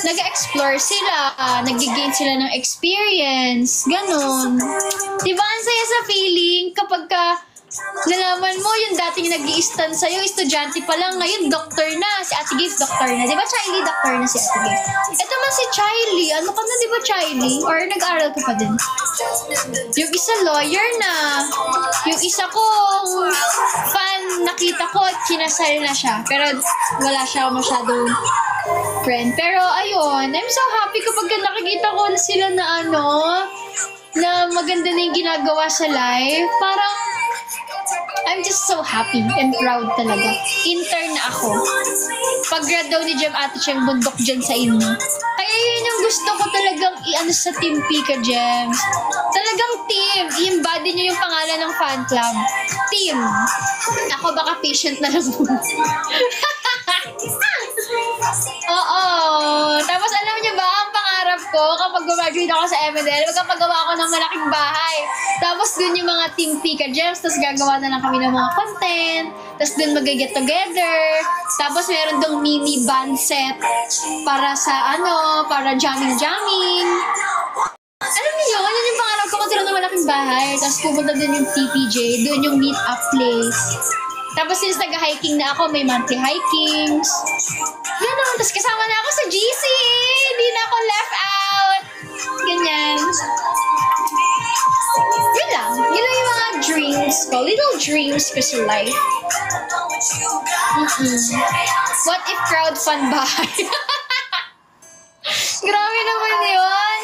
nag-explore sila, nag-gain sila ng experience, ganun. Diba ang saya sa feeling kapag nalaman mo yung dating nag-i-stand sa'yo, estudyante pa lang, ngayon doktor na, si Ate Gift doktor na. Diba Chiley doktor na si Ate Gift? Ito man si Chiley, ano ka na diba Chiley? Or nag-aral ka pa din? Yung isa lawyer na, yung isa kong fan, nakita ko, kinasal na siya. Pero wala siya masyadong friend. Pero ayun, I'm so happy kapag nakikita ko na sila na na maganda na yung ginagawa sa life. Parang, I'm just so happy and proud talaga. Intern na ako. Pag-grad daw ni Gem Ate Cheng, bundok dyan sa inyo. Kaya yun yung gusto ko talagang sa Team Pika Gems. Talagang team. I-embody nyo yung pangalan ng fan club. Team. Ako baka patient na lang muna. Oo. Tapos alam niyo ba, ang pangarap ko kapag graduate ako sa MNL, magkapagawa ako ng malaking bahay. Tapos dun yung mga Team Pika Gems, tapos gagawa na lang kami ng mga content, tapos dun mag-get together, tapos meron dong mini band set para sa para jamming. Alam niyo, yun yung pangarap ko, magkaroon ng bahay. Tapos pupunta dun yung TPJ. Dun yung meet-up place. Tapos since nag-hiking na ako, may monthly hikings. Yan naman. Tapos kasama na ako sa GC. Hindi na ako left out. Ganyan. Yun lang. Yun lang yung mga dreams ko. Little dreams ko sa life. What if crowdfund bahay? Grabe naman yun.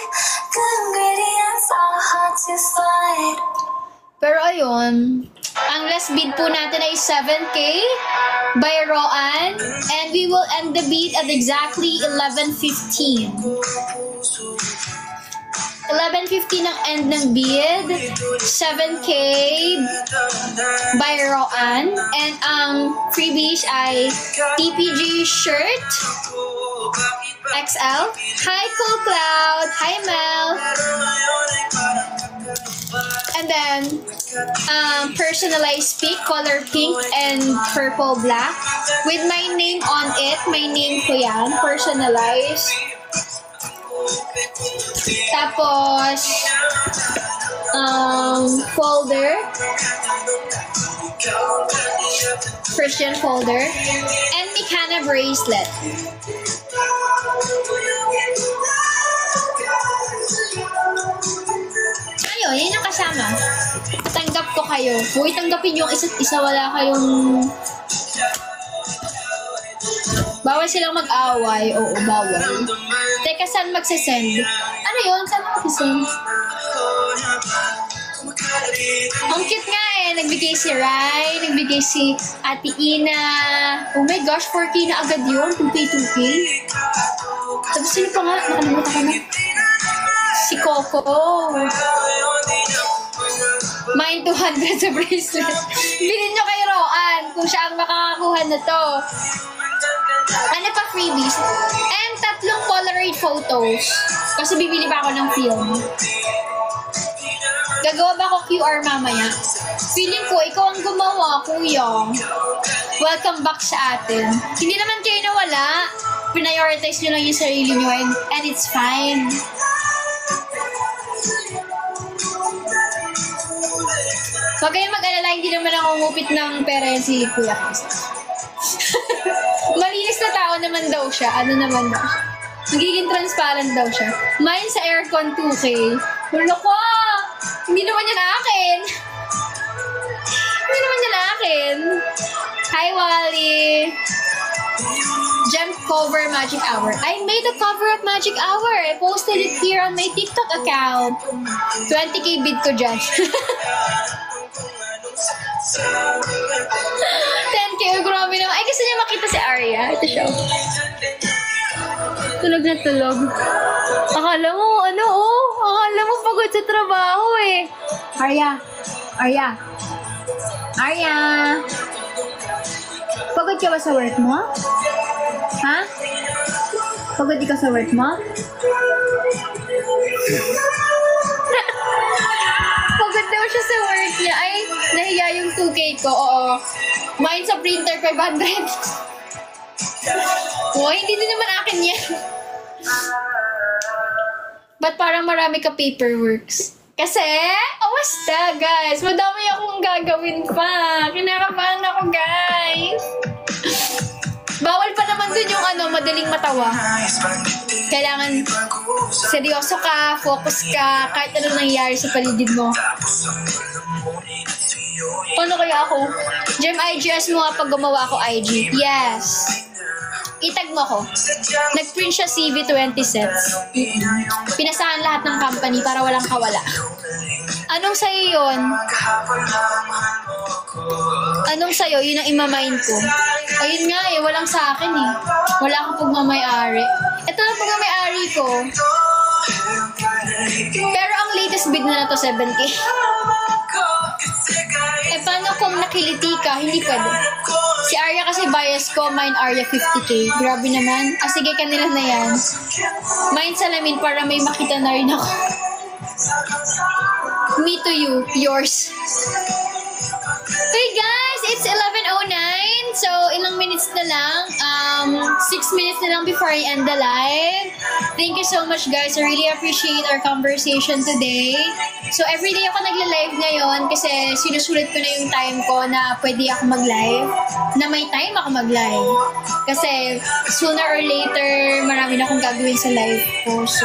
Pero ayun, ang last bid po natin ay 7K by Roan, and we will end the bid at exactly 11:15. 11:15 ang end ng bid, 7K by Roan, and ang freebies ay TPG shirt XL. Hi Cool Cloud, hi Mel. And then personalized pick, color pink and purple black with my name on it. My name ko yan, personalized. Tapos folder, Christian folder, and Mikana bracelet. Ayun, yun yung kasama. Tanggap ko kayo. Huwag tanggapin yung isa't isa. Wala kayong... Bawal silang mag-away. Oo, bawal. Teka, saan magsasend? Ano yun? Saan magsasend? Ang cute nga eh. Nagbigay si Rai, nagbigay si Ate Ina. Oh my gosh, 4K na agad yun. 2K. Tapos sino pa nga? Nakalimutan ko na. Si Coco. Mine 200 sa bracelet. Bilhin nyo kay Roan kung siya ang makakakuha na to. Ano pa freebies? And 3 Polaroid photos. Kasi bibili pa ako ng film. Gagawa ba ako QR mamaya? Feeling ko, ikaw ang gumawa, kuya. Welcome back sa atin. Hindi naman kayo nawala. Prioritize nyo lang yung sarili nyo and it's fine. Huwag kayong mag-alala, hindi naman ako ngupit ng pera yan si Kuya Chris. Malinis na tao naman daw siya. Ano naman daw siya? Magiging transparent daw siya. Mine sa aircon 2K. Wala ko! Hindi naman yan akin. Hindi naman yan akin. Hi, Wally. Gem cover Magic Hour. I made a cover of Magic Hour. I posted it here on my TikTok account. 20K bid ko dyan. 10K. Grabe naman. Ay, gusto niya makita si Arya. Ito siya. Tulog na tulog. Akala mo, akala mo pagod sa trabaho eh. Arya. Pagod ka ba sa work mo? Ha? Pagod ka sa work mo? Pagod daw siya sa work niya. Ay, nahiya yung 2K ko. Oo. Mine sa printer, 500. Oh, hindi din naman akin yan. Ba't parang marami ka paperworks? Kasi, basta guys, madami akong gagawin pa. Kinakabahan ako guys. Bawal pa naman dun yung madaling matawa. Kailangan seryoso ka, focus ka, kahit ano nangyayari sa paligid mo. Ano kaya ako? Gem IGS mo nga pag gumawa ako IG. Yes. Itag mo ko. Nag-print siya CV 20 sets. Pinasahan lahat ng company para walang kawala. Anong sa'yo yun? Anong sa'yo? Yun ang imamind ko. Ayun nga eh, walang sa akin eh. Wala akong pagmamayari. Ito lang pagmamayari ko. Pero ang latest bid na to 7K. Eh paano kung nakiliti ka? Hindi pwede. Si Arya kasi bias ko, mine Arya 50K. Grabe naman. Sige, kanila na yan. Mine salamin para may makita na rin ako. Me to you, yours. Hey guys, it's 11:09. So, ilang minutes na lang. 6 minutes na lang before I end the live. Thank you so much, guys. I really appreciate our conversation today. So, everyday ako nagla-live ngayon kasi sinusulit ko na yung time ko na pwede ako mag-live. Na may time ako mag-live. Kasi, sooner or later, marami na akong gagawin sa live ko. So,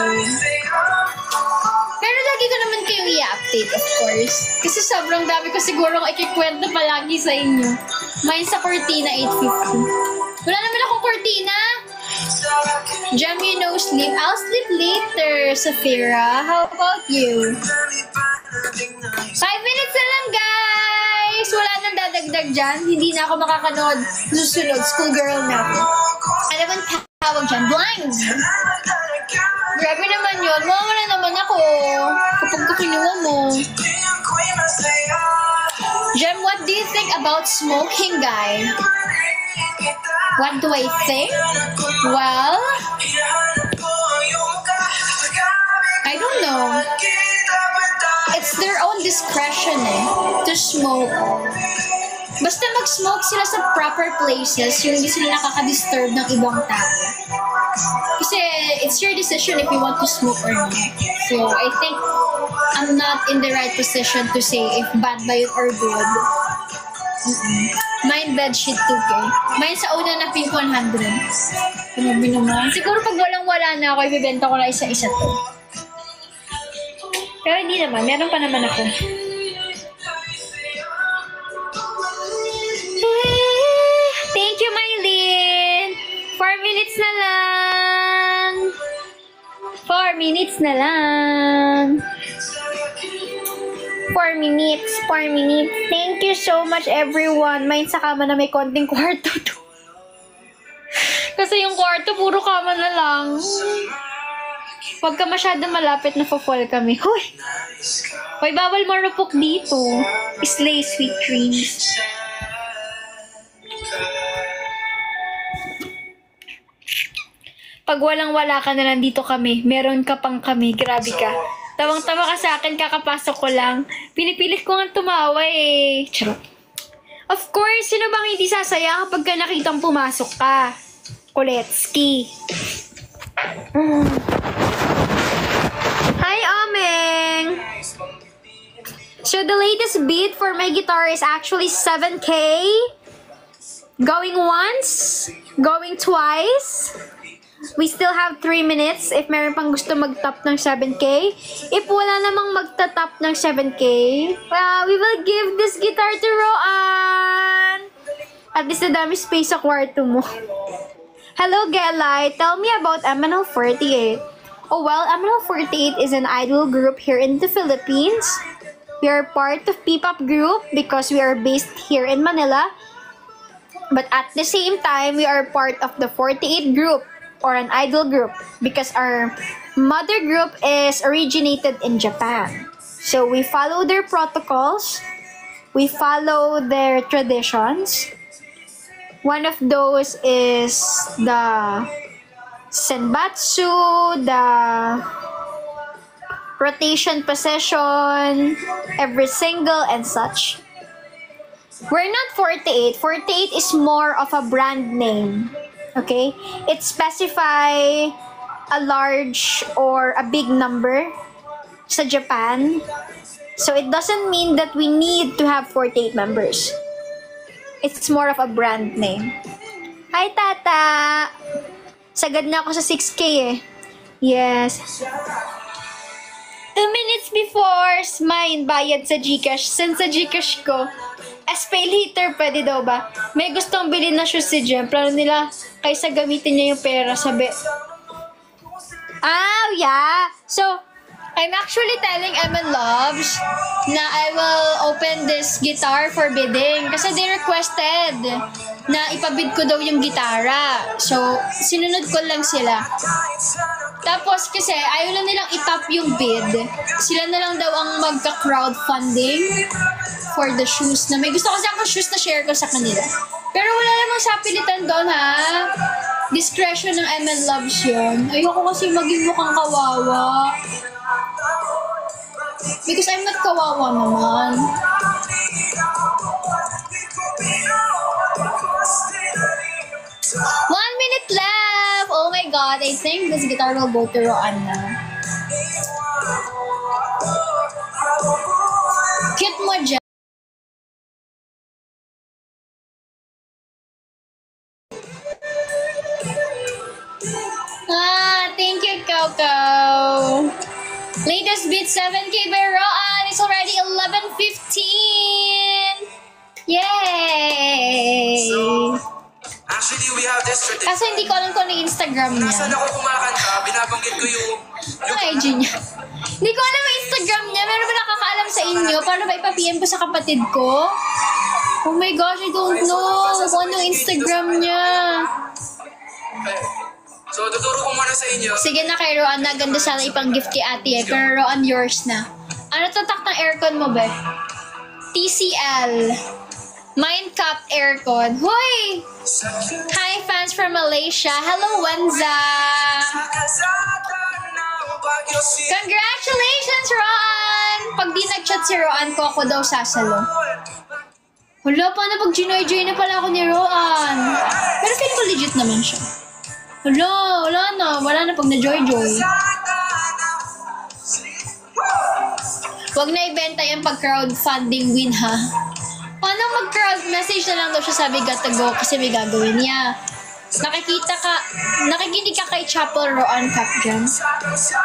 pero lagi ko naman kayong i-update, of course. Kasi sobrang dami ko sigurong ikikwento palagi sa inyo. Mine sa Cortina 850. Wala naman akong Cortina. Jam, you know, sleep. I'll sleep later, Safira. How about you? 5 minutes na lang, guys! Wala nang dadagdag dyan. Hindi na ako makakanood. Susunod, schoolgirl na ako. Ano bang tawag dyan? Blind! Grabe naman yun. Mawawala naman ako kapag kinuha mo. Jem, what do you think about smoking, guy? What do I think? Well, I don't know. It's their own discretion to smoke. Basta mag-smoke sila sa proper places, yung hindi sila nakaka-disturb ng ibang tao. Kasi it's your decision if you want to smoke or not. So, I think I'm not in the right position to say if bad ba yun or good. Mine bedsheet 2K. Mine sa una na pink 100. Grabe naman. Siguro pag walang-wala na ako, ibibenta ko na isa-isa to. Pero hindi naman. Meron pa naman ako. Thank you, Mylene! 4 minutes na lang! 4 minutes na lang! 4 minutes. Thank you so much, everyone. Mine sa kama na may konting kwarto to. Kasi yung kwarto, puro kama na lang. Huwag ka masyado malapit na fall kami. Hoy! Hoy, bawal marupok dito. Slay sweet dreams. Pag walang-wala ka na lang dito kami, meron ka pang kami. Grabe ka. Tawang-tawa ka sa akin, kakapasok ko lang. Pinipilit ko nga tumawa eh. Charot. Of course, sino bang hindi sasaya kapag ka nakitang pumasok ka? Kuletsky. Hi, Ameng! So, the latest beat for my guitar is actually 7K. Going once, going twice. We still have 3 minutes if meron pang gusto mag-top ng 7K. If wala namang magta-top ng 7K, we will give this guitar to Roan. At least na dami space sa kwarto mo. Hello, Gelai. Tell me about MNL48. Oh, well, MNL48 is an idol group here in the Philippines. We are part of P-pop group because we are based here in Manila. But at the same time, we are part of the 48 group, or an idol group, because our mother group is originated in Japan. So we follow their protocols, we follow their traditions. One of those is the senbatsu, the rotation position, every single and such. We're not 48. 48 is more of a brand name. Okay? It specify a large or a big number sa Japan. So it doesn't mean that we need to have 48 members. It's more of a brand name. Hi, Tata! Sagad na ako sa 6K eh. Yes. 2 minutes before mine bayad sa GCash. Send sa GCash ko. Pay later, pwede daw ba? May gustong bilhin na shoes si Jem. Plano nila, kaysa gamitin niya yung pera, sabi. Yeah. So, I'm actually telling Eman Loves na I will open this guitar for bidding. Kasi they requested na ipabid ko daw yung gitara. So, sinunod ko lang sila. Tapos kasi ayaw lang nilang itap yung bid. Sila na lang daw ang magka-crowdfunding for the shoes. Na may gusto kasi akong shoes na share ko sa kanila. Pero wala namang sapilitan doon, ha? Discretion ng ML Loves yun. Ayoko kasi maging mukhang kawawa. Because I'm not kawawa naman. guitar will go to Roan na. Cute mo dyan. Thank you, Coco. Latest beat 7K by Roan. It's already 11:15. Yay! Actually, we have this tradition. Kasi hindi ko alam kung ano yung Instagram niya. Nasaan ako kumakanta, binabanggit ko yung Ano IG niya? Hindi ko alam yung Instagram niya. Meron ba nakakaalam sa inyo? Paano ba ipa-PM ko sa kapatid ko? Oh my gosh, I don't know kung ano yung Instagram niya. So, tuturo ko muna sa inyo. Sige na kay Roan, na ganda sana ipang gift kay ate eh. Pero Roan, yours na. Ano tatak ng aircon mo, be? TCL. Mindcup aircon. Hoy! Hi, fans from Malaysia. Hello, Wenza. Congratulations, Roan! Pag di nag-chat si Roan ko, ako daw sasalo. Wala, paano pag ginoy-joy na pala ako ni Roan? Pero feeling ko legit naman siya. Wala na pag na-joy-joy. Huwag na ibenta yan pag crowdfunding win, ha? Paano mag-crowd message na lang daw siya, sabi got to go kasi may gagawin niya. Nakikinig ka kay Chapel Roan Cup dyan.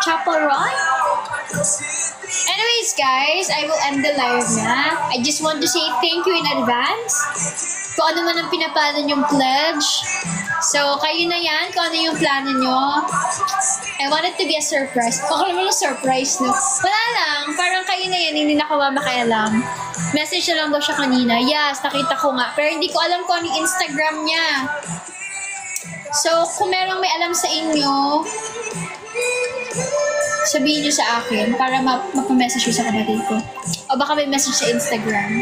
Chapel Roan? Anyways, guys, I will end the live na. I just want to say thank you in advance. Kung ano man ang pinaplano niyong pledge. So, kayo na yan, kung ano yung plano nyo. I want it to be a surprise. Baka naman yung surprise, no? Wala lang, parang kayo na yan, hindi na kawa makialam. Message na lang daw siya kanina. Yes, nakita ko nga. Pero hindi ko alam kung ano yung Instagram niya. So, kung merong may alam sa inyo, sabihin nyo sa akin para mapamessage ko sa kapatid ko. O baka may message sa Instagram.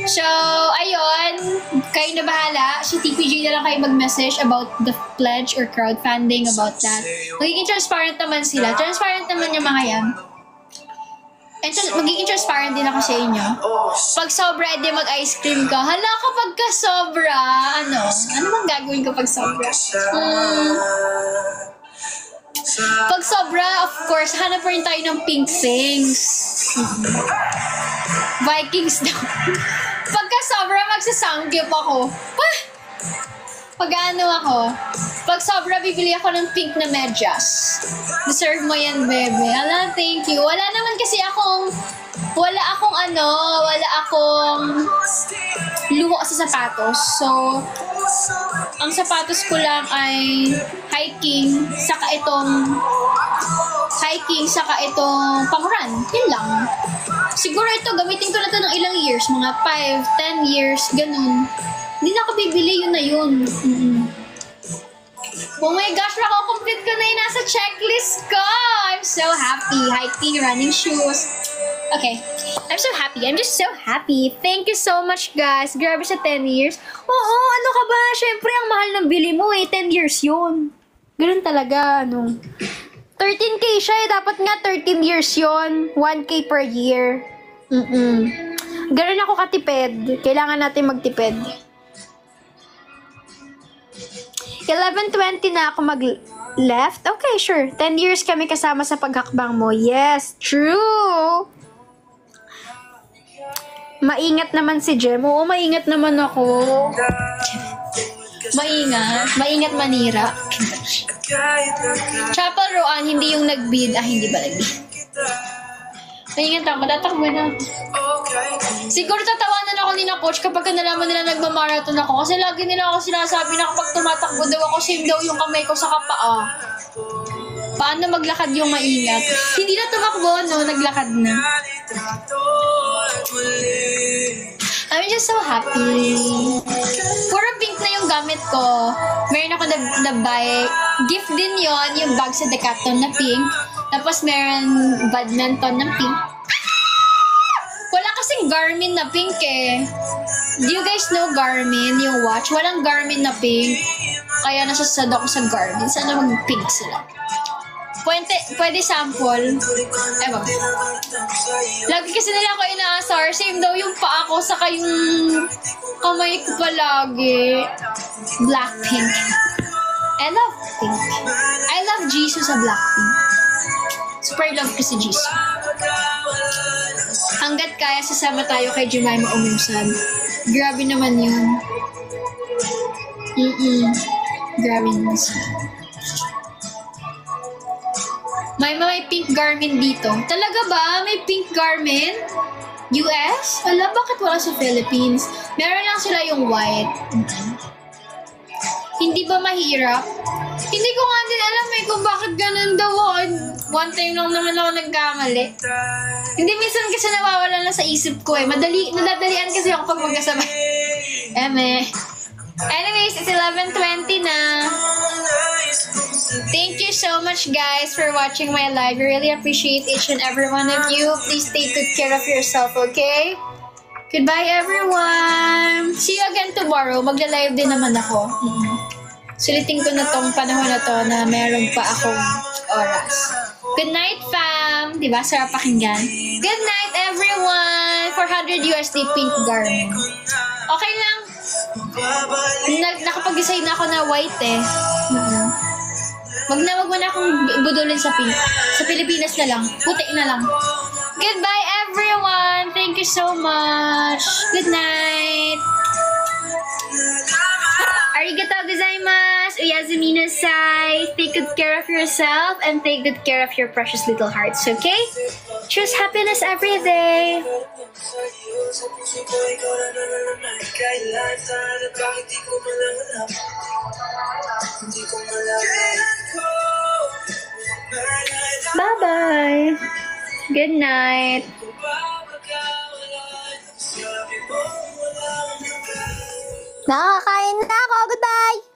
So, ayun. Kayo na bahala. Si TPJ na lang kayo mag-message about the pledge or crowdfunding about that. Magiging transparent naman sila. Transparent naman yung mga yan. And magiging transparent din ako sa inyo. Pag sobra, edi mag-ice cream ka. Hala, kapag ka sobra, ano bang gagawin kapag sobra? Pag sobra, of course, hanap pa rin tayo ng pink things. Vikings daw. Pagka sobra, magsasamgyup ako. Pag-ano ako, pag sobra, bibili ako ng pink na medyas. Deserve mo yan, bebe. Ala, thank you. Wala akong luho sa sapatos. So, ang sapatos ko lang ay hiking, saka itong pang-run. Yun lang. Siguro ito, gamitin ko na ito ng ilang years. Mga 5, 10 years, ganun. Hindi na ako bibili, yun na yun. Oh my gosh, complete ko na yung nasa checklist ko. I'm so happy. Hiking, running shoes. Okay. I'm so happy. I'm just so happy. Thank you so much, guys. Grabe sa 10 years. Oo, ano ka ba? Siyempre, ang mahal ng bili mo 10 years yun. Ganun talaga, 13K siya dapat nga 13 years yun. 1K per year. Ganun ako katipid. Kailangan natin magtipid. 11:20 na ako mag-left. Okay, sure. 10 years kami kasama sa paghakbang mo. Yes, true. Maingat naman si Jem. Oo, maingat naman ako. Maingat manira. Chapel Roan, hindi yung nag-bid. Hindi ba nag-bid? Maingat ako, tatakbo na. Siguro tatawanan ako ni na coach kapag nalaman nila nagmamarathon ako. Kasi lagi nila ako sinasabi na kapag tumatakbo daw ako, same daw yung kamay ko sa kapaa. Paano maglakad yung maingat? Hindi na tumakbo, naglakad na. I'm just so happy. Puro pink na yung gamit ko. Meron ako na-buy. Gift din yon yung bag sa Decathlon na pink. Tapos meron badminton na pink. Wala kasing Garmin na pink eh. Do you guys know Garmin, yung watch? Walang Garmin na pink. Kaya nasasad ako sa Garmin. Sana mag-pink sila. Pwede sample. Ewan. Lagi kasi nila ako inaasar. Same daw yung paa ko, saka yung kamay ko palagi. Blackpink. I love Pink. I love Jisoo sa Blackpink. Super love ko si Jisoo. Hanggat kaya, sasama tayo kay Jemima Umusan. Grabe naman yun. Grabe naman siya. May pink garment dito. Talaga ba? May pink garment? US? Ala, bakit wala sa Philippines? Meron lang sila yung white. Hindi ba mahirap? Hindi ko nga din alam kung bakit ganun daw. One time lang naman ako nagkamali. Hindi, minsan kasi nawawala na sa isip ko nadadalian kasi ako pag magkasabay. Anyways, it's 11:20 na. Thank you so much, guys, for watching my live. I really appreciate each and every one of you. Please take good care of yourself, okay? Goodbye, everyone! See you again tomorrow. Magla-live din naman ako. Sulitin ko na tong panahon na to na meron pa akong oras. Good night, fam! Diba? Sarap pakinggan. Good night, everyone! 400 USD pink garment. Okay lang. Nakapag-decide na ako na white eh. Wag mo na akong budulin sa pink. Sa Pilipinas na lang. Puti na lang. Goodbye, everyone! Thank you so much! Good night! Arigatou gozaimasu! Uyazumi nasai! Take good care of yourself and take good care of your precious little hearts, okay? Choose happiness every day! Bye-bye! Good night! Nakakain na ako! Goodbye!